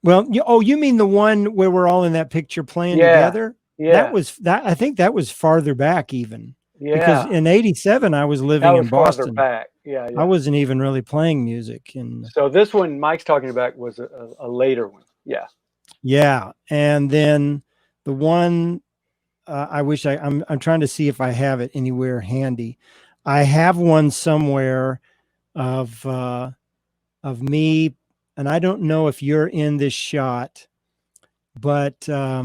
Well, you mean the one where we're all in that picture playing together? Yeah. I think that was farther back even. Yeah. Because in 87, I was living in Boston. Farther back. Yeah. I wasn't even really playing music. So this one Mike's talking about was a later one. Yeah. Yeah, and then the one I wish I'm trying to see if I have it anywhere handy. I have one somewhere of me, and I don't know if you're in this shot, but let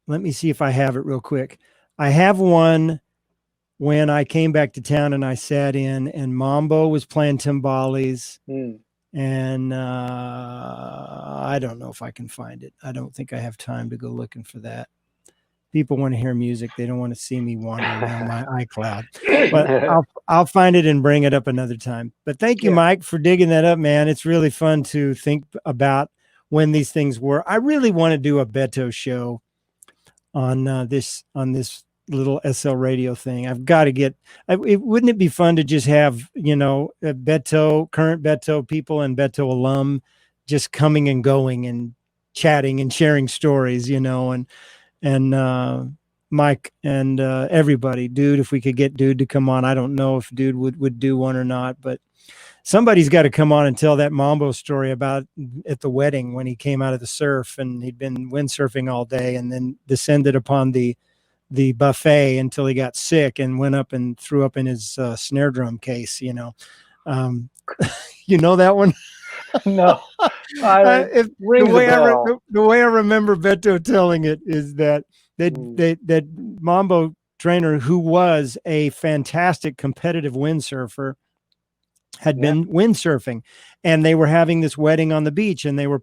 me see if I have it real quick. I have one when I came back to town and I sat in, and Mambo was playing timbales. And I don't know if I can find it. I don't think I have time to go looking for that. People want to hear music. They don't want to see me wandering around my iCloud. But I'll find it and bring it up another time. But thank you, Mike, for digging that up, man. It's really fun to think about when these things were. I really want to do a Beto show on this little SL radio thing. I've got to get wouldn't it be fun to just have Beto, current Beto people and Beto alum just coming and going and chatting and sharing stories, and Mike and everybody. Dude, if we could get Dude to come on, I don't know if Dude would do one or not, but somebody's got to come on and tell that Mambo story about at the wedding when he came out of the surf and he'd been windsurfing all day and then descended upon the buffet until he got sick and went up and threw up in his snare drum case. You know that one? No. The way I remember Beto telling it is that that Mambo trainer, who was a fantastic competitive windsurfer, had been windsurfing, and they were having this wedding on the beach, and they were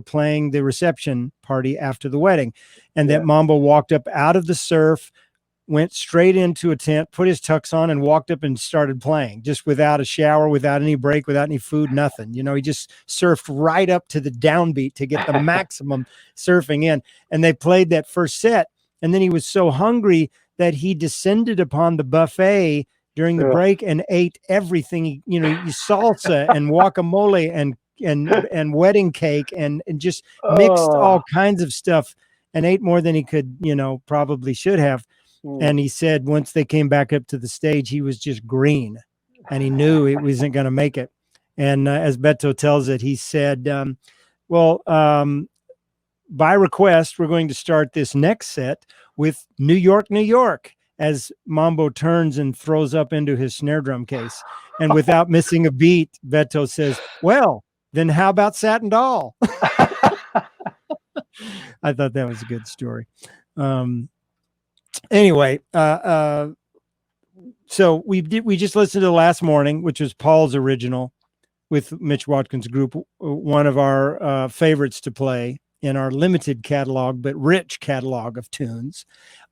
playing the reception party after the wedding, and that Mambo walked up out of the surf, went straight into a tent, put his tux on, and walked up and started playing, just without a shower, without any break, without any food, nothing. You know, he just surfed right up to the downbeat to get the maximum surfing in. And they played that first set. And then he was so hungry that he descended upon the buffet during the break and ate everything. Salsa and guacamole and wedding cake and just mixed all kinds of stuff and ate more than he could, probably should have. And he said once they came back up to the stage, he was just green and he knew it wasn't going to make it. And as Beto tells it, he said, by request, we're going to start this next set with New York, New York, as Mambo turns and throws up into his snare drum case. And without missing a beat, Beto says, well, then how about Satin Doll? I thought that was a good story. Anyway, so we just listened to Last Morning, which was Paul's original with Mitch Watkins' group, one of our favorites to play in our limited catalog, but rich catalog of tunes,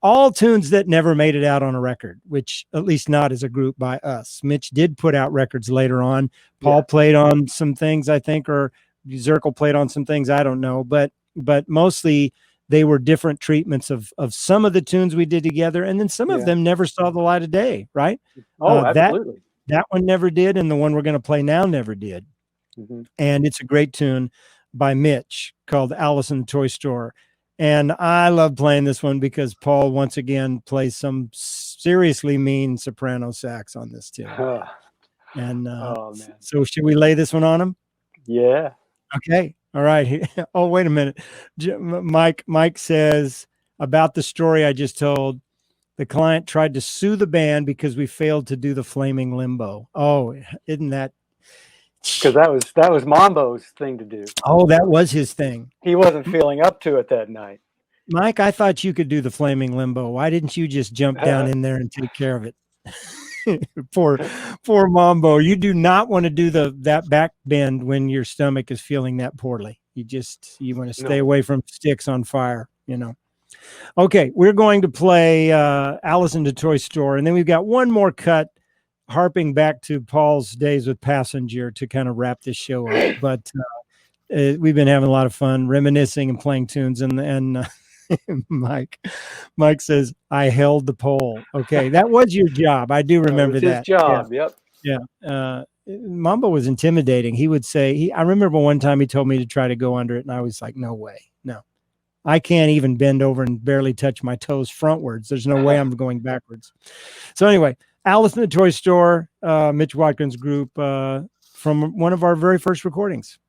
all tunes that never made it out on a record, which at least not as a group by us. Mitch did put out records later on. Paul played on some things, I think, or Zirkel played on some things, I don't know, but mostly they were different treatments of some of the tunes we did together. And then some of them never saw the light of day, right? Oh, absolutely. That one never did. And the one we're going to play now never did. Mm-hmm. And it's a great tune by Mitch called Alice in the Toy Store. And I love playing this one because Paul once again plays some seriously mean soprano sax on this tune. And so should we lay this one on him? Yeah. Okay. All right. Oh, wait a minute. Mike says about the story I just told, the client tried to sue the band because we failed to do the Flaming Limbo. Oh, isn't that? Because that was Mambo's thing to do. Oh, that was his thing. He wasn't feeling up to it that night. Mike, I thought you could do the Flaming Limbo. Why didn't you just jump down in there and take care of it? Poor Mambo. You do not want to do that back bend when your stomach is feeling that poorly. You want to stay away from sticks on fire, Okay, we're going to play Alice in the Toy Store, and then we've got one more cut harping back to Paul's days with Passenger to kind of wrap this show up. But we've been having a lot of fun reminiscing and playing tunes. And Mike says, I held the pole. Okay, that was your job. I do remember that. His job, yep. Yeah. Mambo was intimidating. He would say, I remember one time he told me to try to go under it, and I was like, no way. No. I can't even bend over and barely touch my toes frontwards. There's no way I'm going backwards. So anyway, Alice in the Toy Store, Mitch Watkins' group, from one of our very first recordings.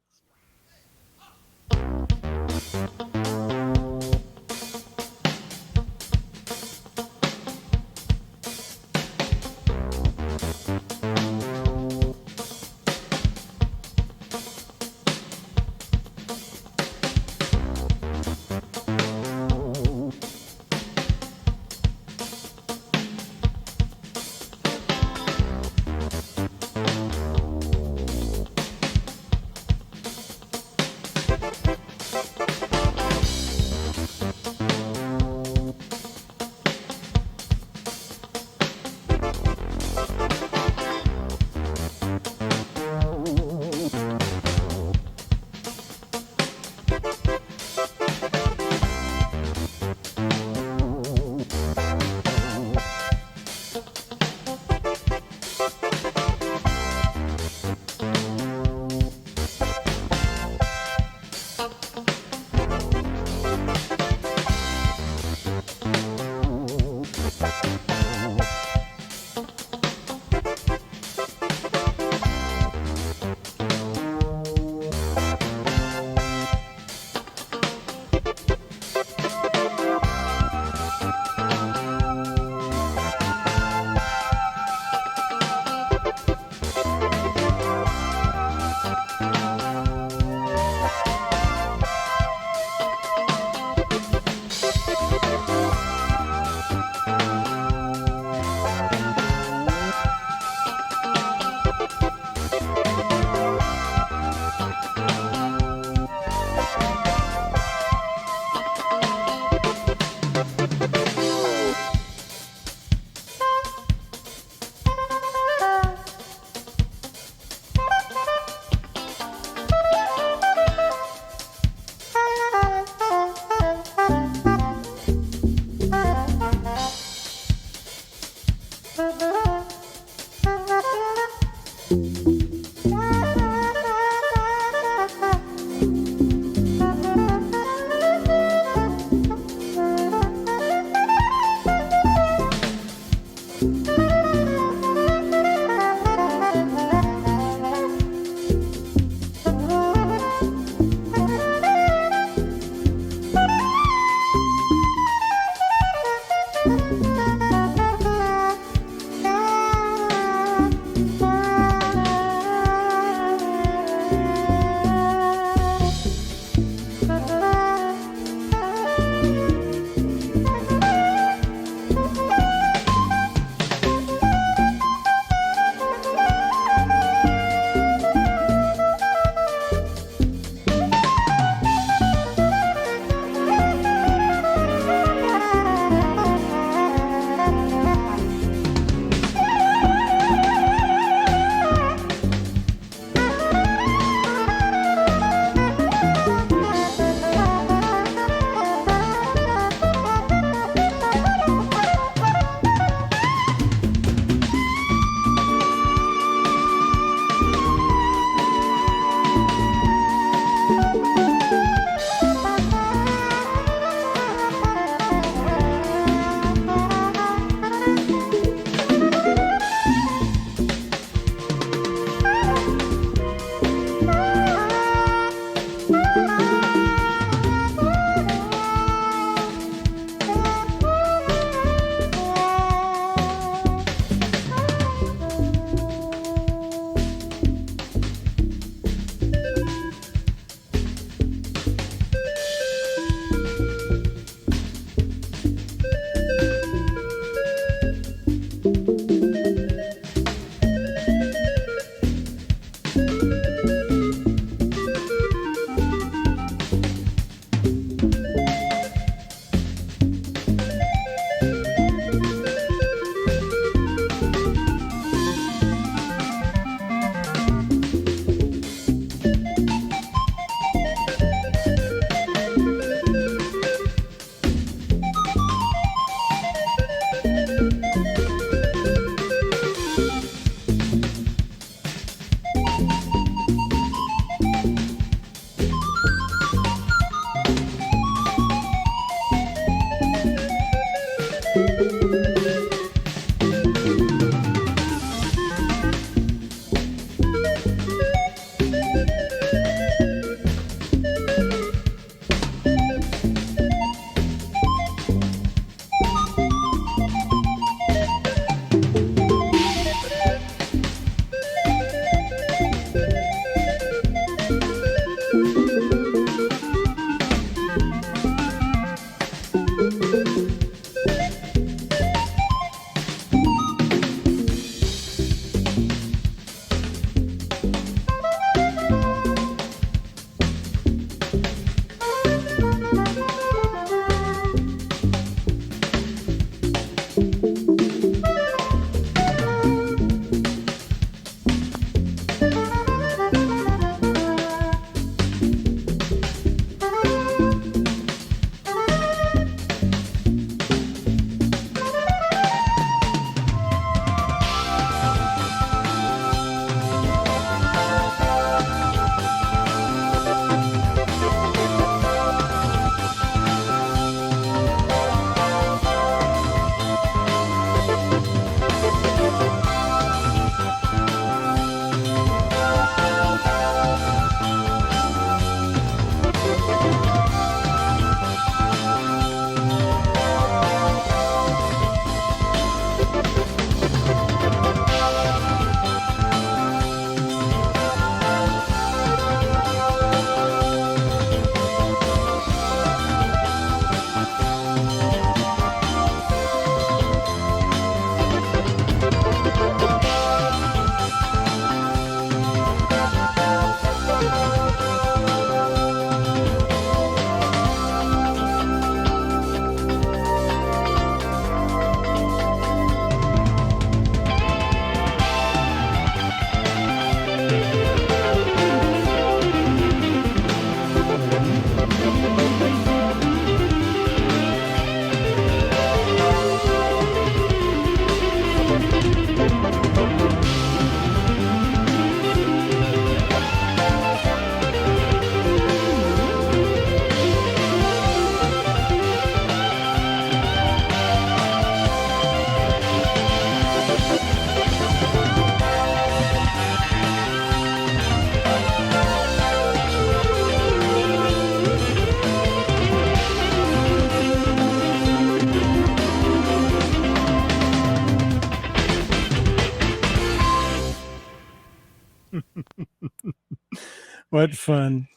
What fun.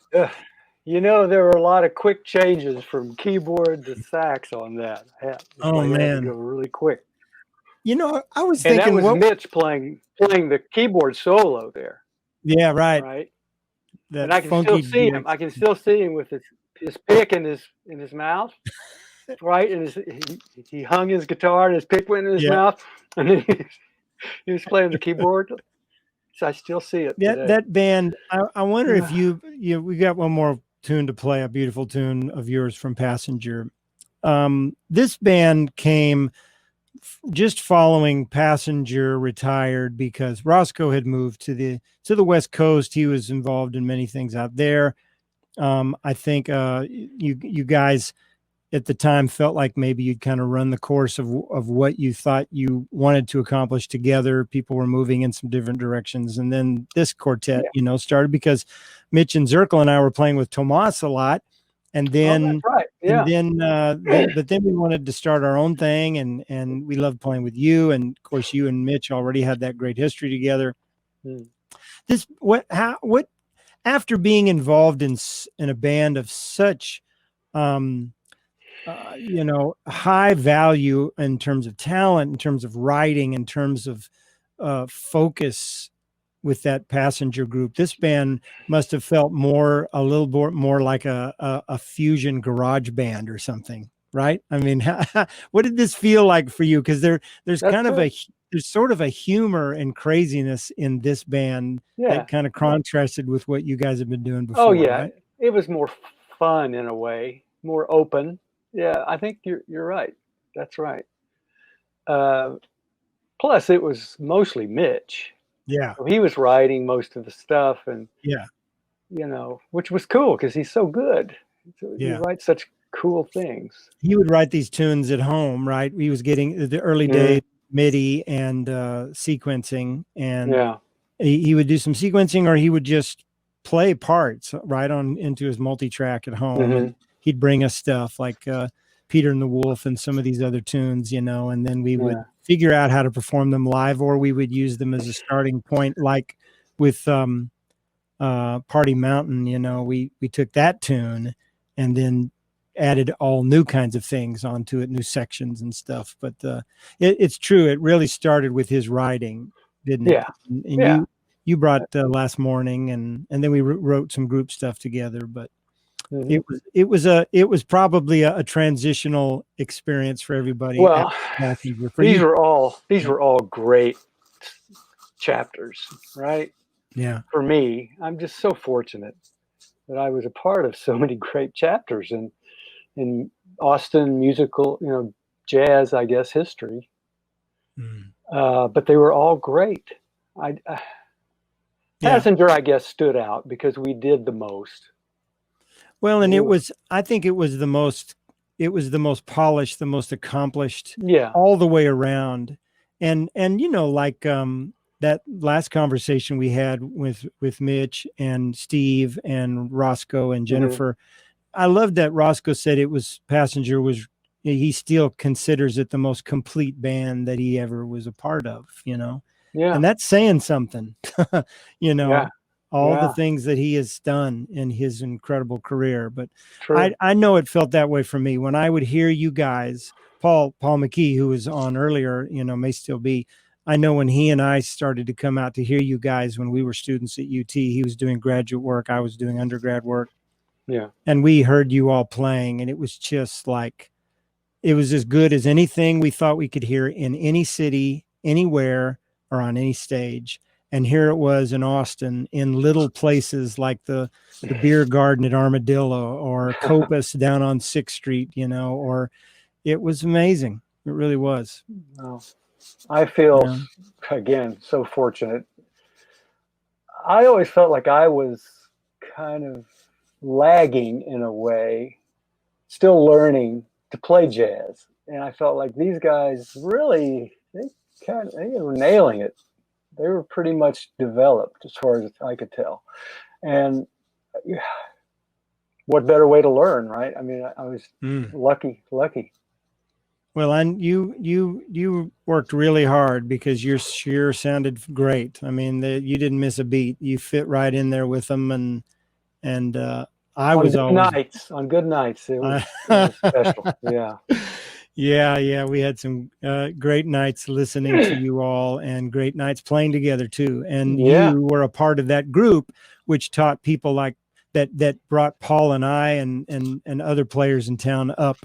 You know, there were a lot of quick changes from keyboard to sax on that. Yeah, Oh it had to man. go really quick. You know, I was And that thinking, was what? Mitch playing the keyboard solo there, Yeah, right. right? And That I can still funky see him. voice. I can still see him with his pick in his mouth, right? And he hung his guitar and his pick went in his Yeah. mouth, and then he was playing the keyboard. So I still see it today. That band. I wonder if Yeah. we got one more tune to play, a beautiful tune of yours from Passenger. This band came just following Passenger retired because Roscoe had moved to the West Coast. He was involved in many things out there. I think you guys at the time felt like maybe you'd kind of run the course of what you thought you wanted to accomplish together. People were moving in some different directions. And then this quartet, started because Mitch and Zirkle and I were playing with Tomas a lot. And then, that's right. Yeah. But then we wanted to start our own thing, and we loved playing with you. And of course, you and Mitch already had that great history together. After being involved in a band of such, high value in terms of talent, in terms of writing, in terms of focus with that Passenger group, this band must have felt a little more like a fusion garage band or something, right? I mean, what did this feel like for you? Because there's sort of a humor and craziness in this band that kind of contrasted with what you guys have been doing before. Oh yeah, right? It was more fun in a way, more open. Yeah, I think you're right. That's right. Plus, it was mostly Mitch. Yeah, so he was writing most of the stuff, and which was cool because he's so good. He writes such cool things. He would write these tunes at home, right? He was getting the early days MIDI and sequencing, and he would do some sequencing, or he would just play parts right on into his multi-track at home, and he'd bring us stuff like Peter and the Wolf and some of these other tunes, and then we would figure out how to perform them live, or we would use them as a starting point, like with Party Mountain. We took that tune and then added all new kinds of things onto it, new sections and stuff. But it's true, it really started with his writing, didn't it? And you brought Last Morning, and then we wrote some group stuff together. But it was probably a transitional experience for everybody. Well, these were all great chapters, right? Yeah. For me, I'm just so fortunate that I was a part of so many great chapters in Austin musical, jazz, I guess, history. But they were all great. Passenger, I guess, stood out because we did the most. Well, and I think it was the most polished, the most accomplished, all the way around. And like that last conversation we had with Mitch and Steve and Roscoe and Jennifer, I loved that Roscoe said Passenger he still considers it the most complete band that he ever was a part of, and that's saying something, all the things that he has done in his incredible career. But I know it felt that way for me when I would hear you guys. Paul McKee, who was on earlier, may still be. I know when he and I started to come out to hear you guys when we were students at UT, he was doing graduate work, I was doing undergrad work. Yeah. And we heard you all playing, and it was just like, it was as good as anything we thought we could hear in any city, anywhere, or on any stage. And here it was in Austin, in little places like the beer garden at Armadillo, or Copus down on 6th Street, or it was amazing. It really was. Well, I feel, again, so fortunate. I always felt like I was kind of lagging in a way, still learning to play jazz. And I felt like these guys really, they were nailing it. They were pretty much developed as far as I could tell. And what better way to learn, right? I mean, I was lucky. Well, and you worked really hard because your sure sounded great. I mean, you didn't miss a beat. You fit right in there with them, and And I was always on good nights. It was special. Yeah. Yeah. We had some great nights listening to you all, and great nights playing together too. And you were a part of that group, which taught people like that brought Paul and I and other players in town up,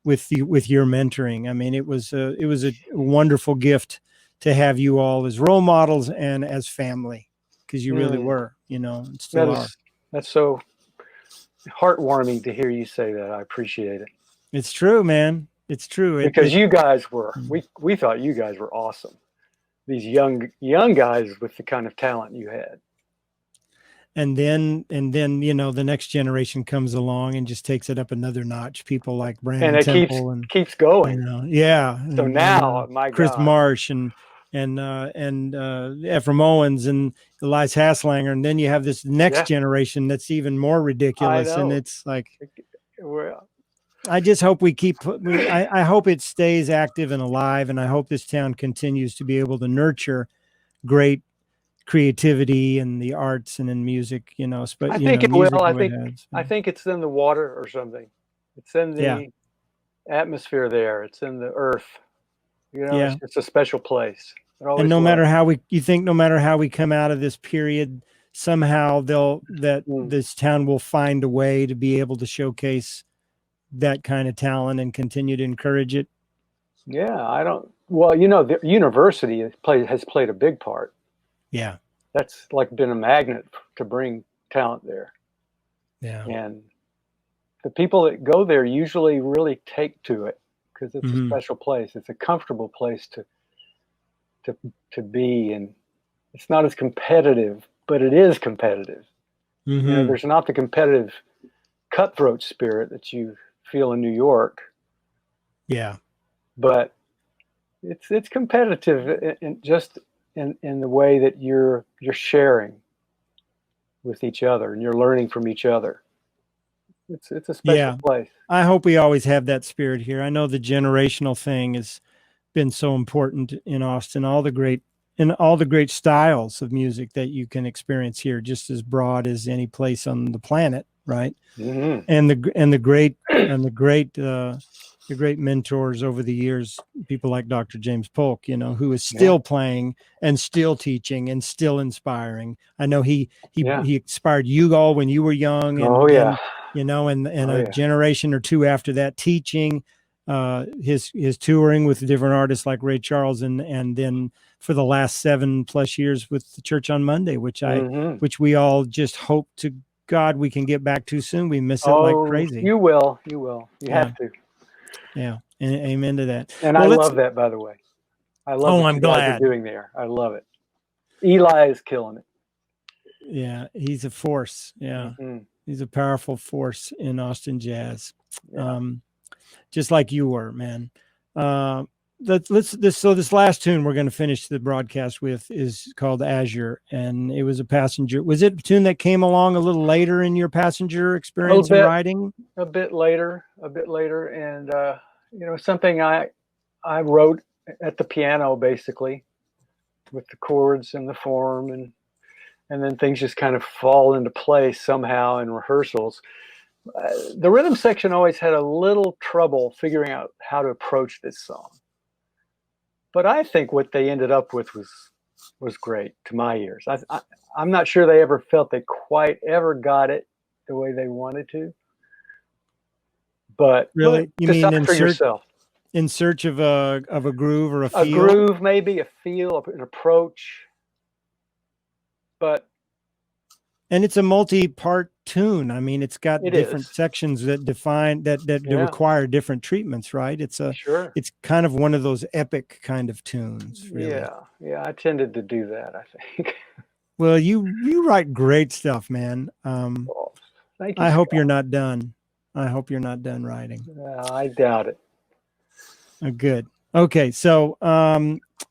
with your mentoring. I mean, it was a wonderful gift to have you all as role models and as family, because you really were, and still are. That's so heartwarming to hear you say that. I appreciate it. It's true, man. It's true. Because you guys were, we thought you guys were awesome. These young guys with the kind of talent you had. And then, the next generation comes along and just takes it up another notch. People like Brandon Temple keeps going. So now, my Chris God. Marsh and Ephraim Owens and Eliza Haslanger, and then you have this next generation that's even more ridiculous. And it's like, I just hope we keep. I hope it stays active and alive, and I hope this town continues to be able to nurture great creativity in the arts and in music. But I think it will. I think it's in the water or something. It's in the atmosphere there. It's in the earth. It's a special place. And no matter how we come out of this period, somehow this town will find a way to be able to showcase that kind of talent and continue to encourage it. Yeah, the university has played a big part. Yeah. That's like been a magnet to bring talent there. Yeah. And the people that go there usually really take to it, because it's a special place. It's a comfortable place to be, and it's not as competitive, but it is competitive. There's not the competitive cutthroat spirit that you feel in New York. Yeah. But it's competitive in the way that you're sharing with each other and you're learning from each other. It's a special place. I hope we always have that spirit here. I know the generational thing has been so important in Austin. All the great styles of music that you can experience here, just as broad as any place on the planet, right? And the great mentors over the years, people like Dr. James Polk, who is still playing and still teaching and still inspiring. I know he inspired you all when you were young, and a generation or two after that, teaching, his touring with different artists like Ray Charles, and then for the last 7+ years with the Church on Monday, which we all just hope to God we can get back to soon. We miss it like crazy. You will. You have to. Yeah. And amen to that. And I love that, by the way. I love what you guys are doing there. I love it. Eli is killing it. Yeah. He's a force. Yeah. He's a powerful force in Austin jazz. Yeah. Just like you were, man. This last tune we're going to finish the broadcast with is called Azure, and it was a passenger. Was it a tune that came along a little later in your passenger experience in writing? A bit later, and something I wrote at the piano, basically, with the chords and the form, and then things just kind of fall into place somehow in rehearsals. The rhythm section always had a little trouble figuring out how to approach this song. But I think what they ended up with was great to my ears. I'm not sure they ever felt they quite ever got it the way they wanted to. But really, you mean in search of a groove or a feel? A groove, maybe a feel, an approach. And it's a multi-part tune. I mean, it's got different sections that define that require different treatments, right? It's it's kind of one of those epic kind of tunes. Really. Yeah. I tended to do that, I think. Well, you write great stuff, man. Thank you. I hope you're not done. I hope you're not done writing. I doubt it. Good. Okay, so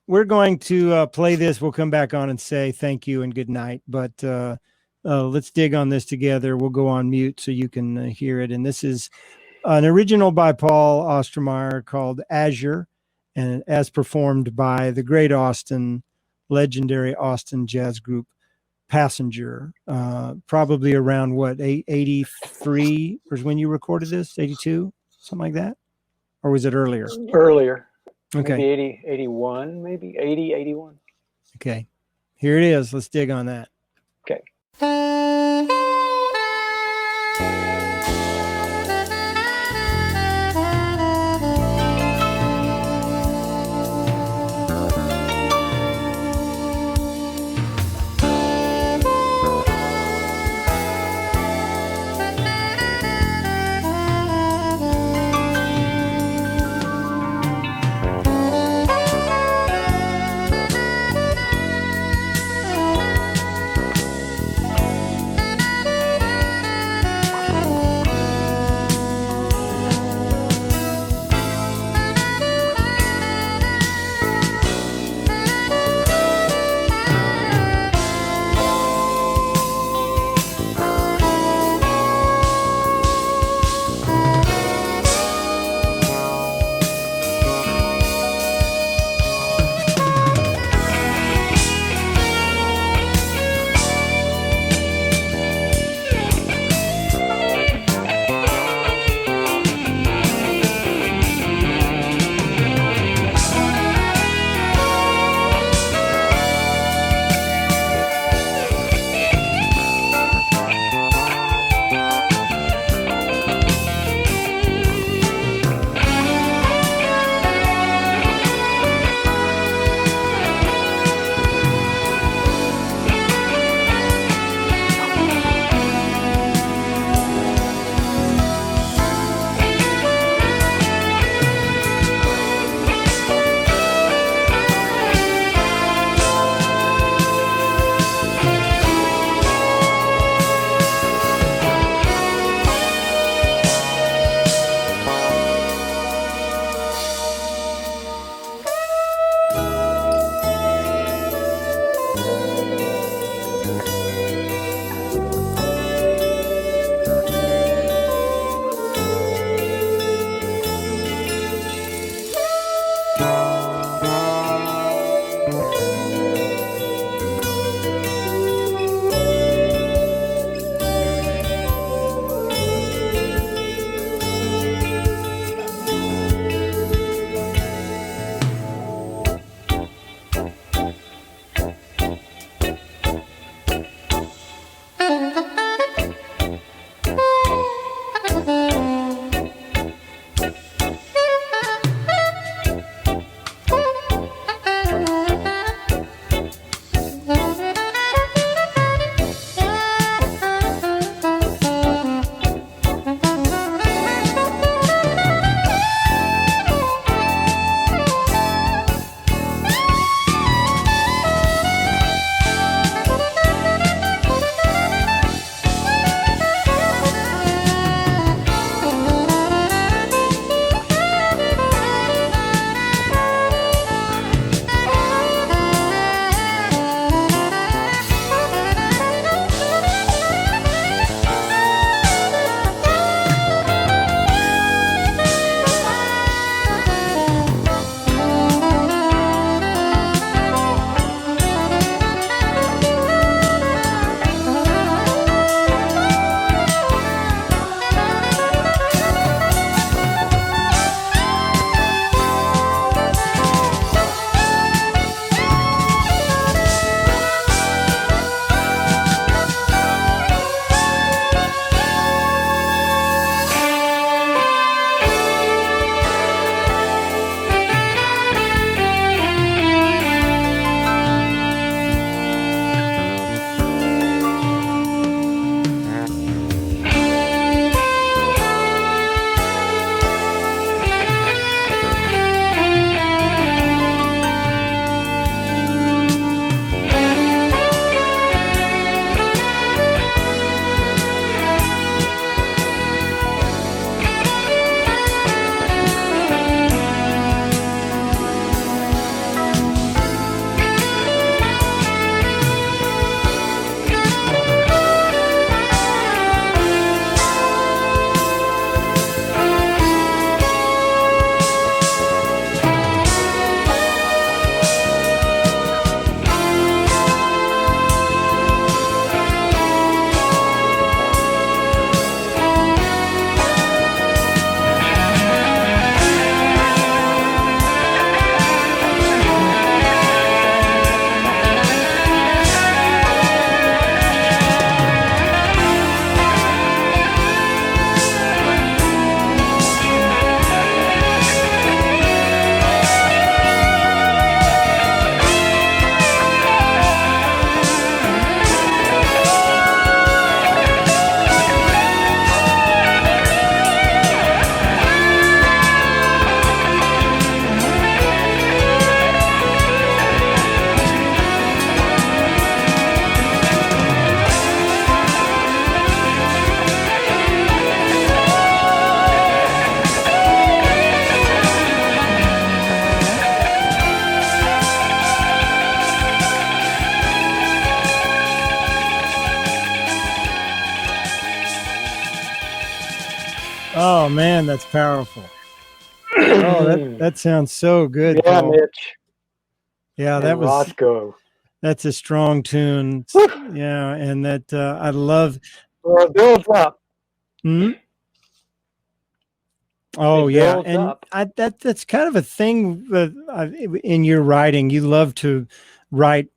we're going to play this. We'll come back on and say thank you and good night. But let's dig on this together. We'll go on mute so you can hear it. And this is an original by Paul Ostermayer called Azure, and as performed by the great legendary Austin jazz group, Passenger, probably around what, 83 was when you recorded this, 82, something like that? Or was it earlier? Earlier. Okay. Maybe 80, 81, maybe 80, 81. Okay. Here it is. Let's dig on that. Okay. that's powerful. Oh, that sounds so good. Yeah, Paul. Mitch. Yeah, that and was Roscoe. That's a strong tune. Yeah, and that I love. Well, it builds up. Hmm? Oh It yeah, builds and up. that's kind of a thing that in your writing. You love to write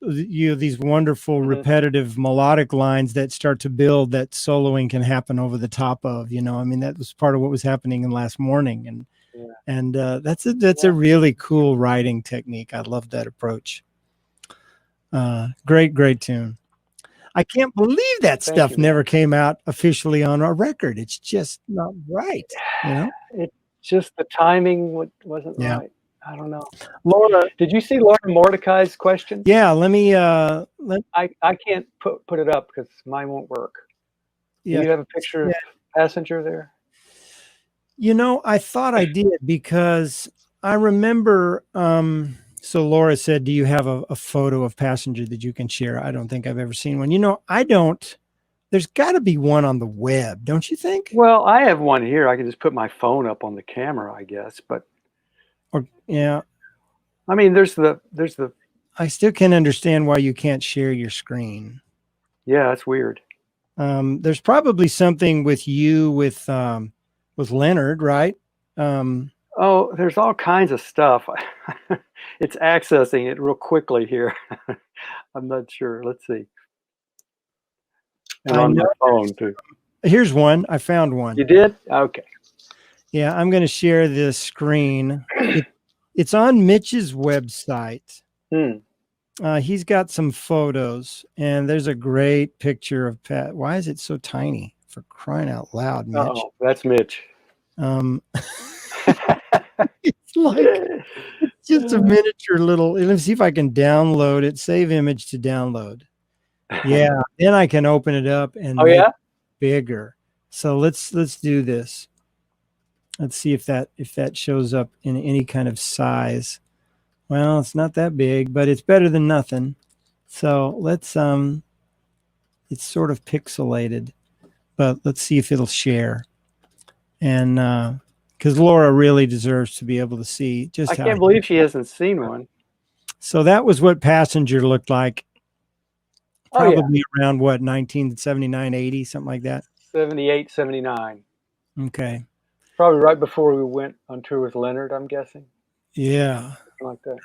these wonderful repetitive melodic lines that start to build, that soloing can happen over the top of. I mean, that was part of what was happening in Last Morning, and that's a really cool writing technique. I love that approach. Great tune. I can't believe that stuff never came out officially on our record. It's just not right. It's just the timing wasn't right. I don't know. Laura, did you see Laura Mordecai's question? Yeah, let me. I can't put it up because mine won't work. Yeah. Do you have a picture of Passenger there? I thought I did, because I remember. So Laura said, do you have a photo of Passenger that you can share? I don't think I've ever seen one. I don't. There's got to be one on the web, don't you think? Well, I have one here. I can just put my phone up on the camera, I guess. But yeah. I mean, there's the. I still can't understand why you can't share your screen. Yeah, that's weird. There's probably something with you with Leonard, right? Oh, there's all kinds of stuff. It's accessing it real quickly here. I'm not sure. Let's see. And on my phone too. Here's one. I found one. You did? Okay. Yeah, I'm going to share this screen. It's on Mitch's website. He's got some photos, and there's a great picture of Pat. Why is it so tiny? For crying out loud, Mitch. Oh, that's Mitch. It's just a miniature little. Let's see if I can download it. Save image to download. Yeah, then I can open it up and make it bigger. So let's do this. Let's see if that shows up in any kind of size. Well, it's not that big, but it's better than nothing. So let's it's sort of pixelated, but let's see if it'll share. And because Laura really deserves to be able to see just. I can't believe she hasn't seen one. So that was what Passenger looked like. Probably around what, 1979, 80, something like that. 78, 79. Okay. Probably right before we went on tour with Leonard, I'm guessing. Yeah. Something like that.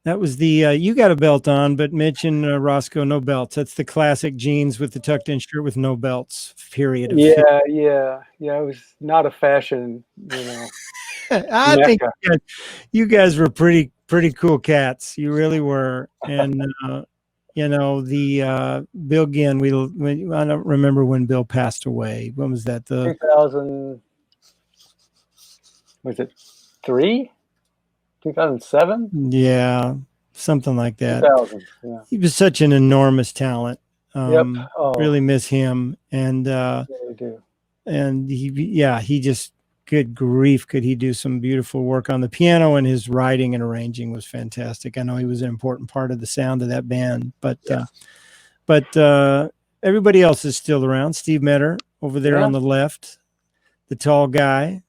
That was the you got a belt on, but Mitch and Roscoe, no belts. That's the classic jeans with the tucked in shirt with no belts. Period. Yeah. It was not a fashion, I think you guys were pretty cool cats. You really were. And the Bill Ginn. I don't remember when Bill passed away. When was that? 2000. Was it 3? 2007? Yeah, something like that. 2000, yeah. He was such an enormous talent. Yep. Really miss him. And really do. And he just, good grief, could he do some beautiful work on the piano, and his writing and arranging was fantastic. I know he was an important part of the sound of that band, but everybody else is still around. Steve Metter over there on the left, the tall guy.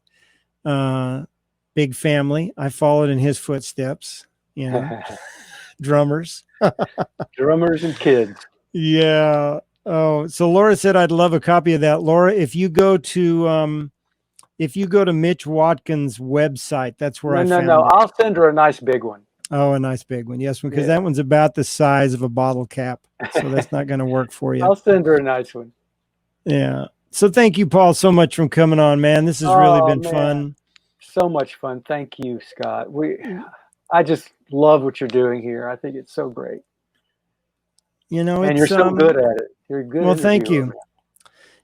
Big family. I followed in his footsteps, drummers. Drummers and kids. Yeah. Oh, so Laura said, I'd love a copy of that. Laura, if you go to Mitch Watkins' website, that's where I found it. I'll send her a nice big one. Oh, a nice big one. Yes, because that one's about the size of a bottle cap. So that's not going to work for you. I'll send her a nice one. Yeah. So thank you, Paul, so much for coming on, man. This has really been fun. So much fun. Thank you, Scott. I just love what you're doing here. I think it's so great. And you're so good at it. You're good. Well, thank you.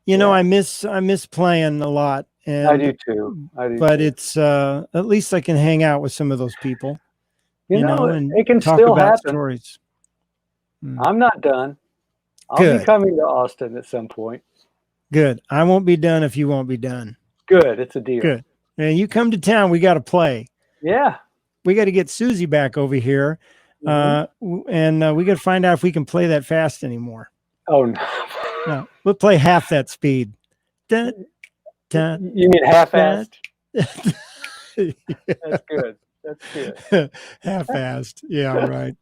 I miss playing a lot. And I do too. But it's at least I can hang out with some of those people. And it can talk still about happen. Stories. I'm not done. I'll be coming to Austin at some point. Good. I won't be done if you won't be done. Good. It's a deal. Good. And you come to town, we got to play. Yeah. We got to get Susie back over here. And we got to find out if we can play that fast anymore. Oh, no. No, we'll play half that speed. Dun, You mean half-assed? That's good. That's good. Half-assed. Yeah, right.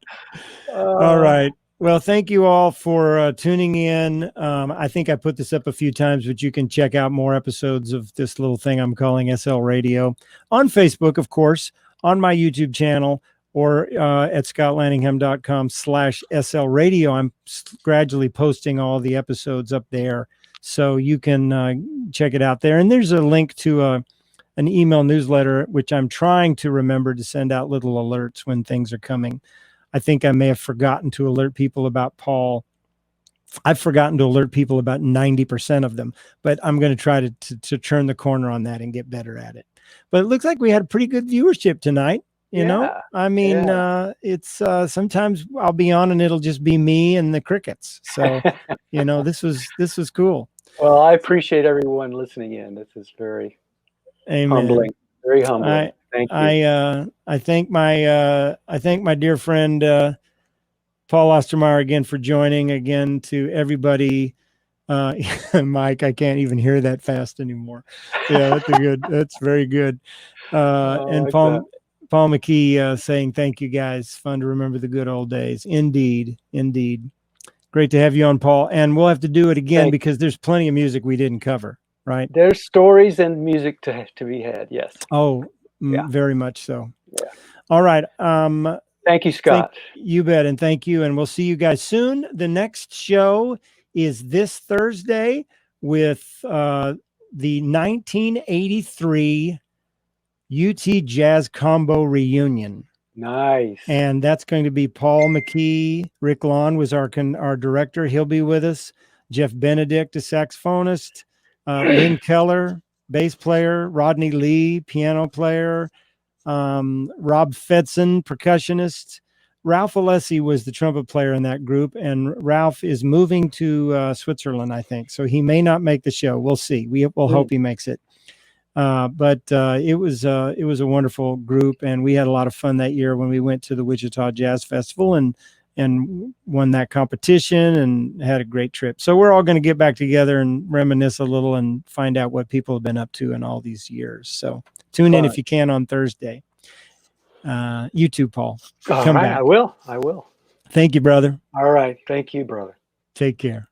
All right. Well, thank you all for tuning in. I think I put this up a few times, but you can check out more episodes of this little thing I'm calling SL Radio on Facebook, of course, on my YouTube channel, or at scottlanningham.com/SLRadio. I'm gradually posting all the episodes up there, so you can check it out there. And there's a link to an email newsletter, which I'm trying to remember to send out little alerts when things are coming. I think I may have forgotten to alert people about Paul. I've forgotten to alert people about 90% of them, but I'm going to try to turn the corner on that and get better at it. But it looks like we had a pretty good viewership tonight. You know, I mean, it's sometimes I'll be on and it'll just be me and the crickets. So, you know, this was cool. Well, I appreciate everyone listening in. This is very humbling, very humbling. Thank you. I thank my dear friend Paul Ostermayer again for joining. Again to everybody. Mike, I can't even hear that fast anymore. Yeah, that's very good. And Paul McKee saying thank you guys. Fun to remember the good old days. Indeed. Great to have you on, Paul. And we'll have to do it again because there's plenty of music we didn't cover, right? There's stories and music to be had. Yes. Oh, yeah. Very much so. Yeah. All right. Thank you, Scott. You bet. And thank you. And we'll see you guys soon. The next show is this Thursday with the 1983 UT Jazz Combo Reunion. Nice. And that's going to be Paul McKee. Rick Lawn was our director. He'll be with us. Jeff Benedict, a saxophonist. Lynn Keller, bass player. Rodney Lee, piano player. Rob Fedson, percussionist. Ralph Alessi was the trumpet player in that group, and Ralph is moving to Switzerland, I think. So he may not make the show. We'll see. We'll hope he makes it. But it was a wonderful group, and we had a lot of fun that year when we went to the Wichita Jazz Festival and won that competition and had a great trip. So we're all going to get back together and reminisce a little and find out what people have been up to in all these years. So tune in if you can on Thursday. You too, Paul. Come back. I will. Thank you, brother. All right. Thank you, brother. Take care.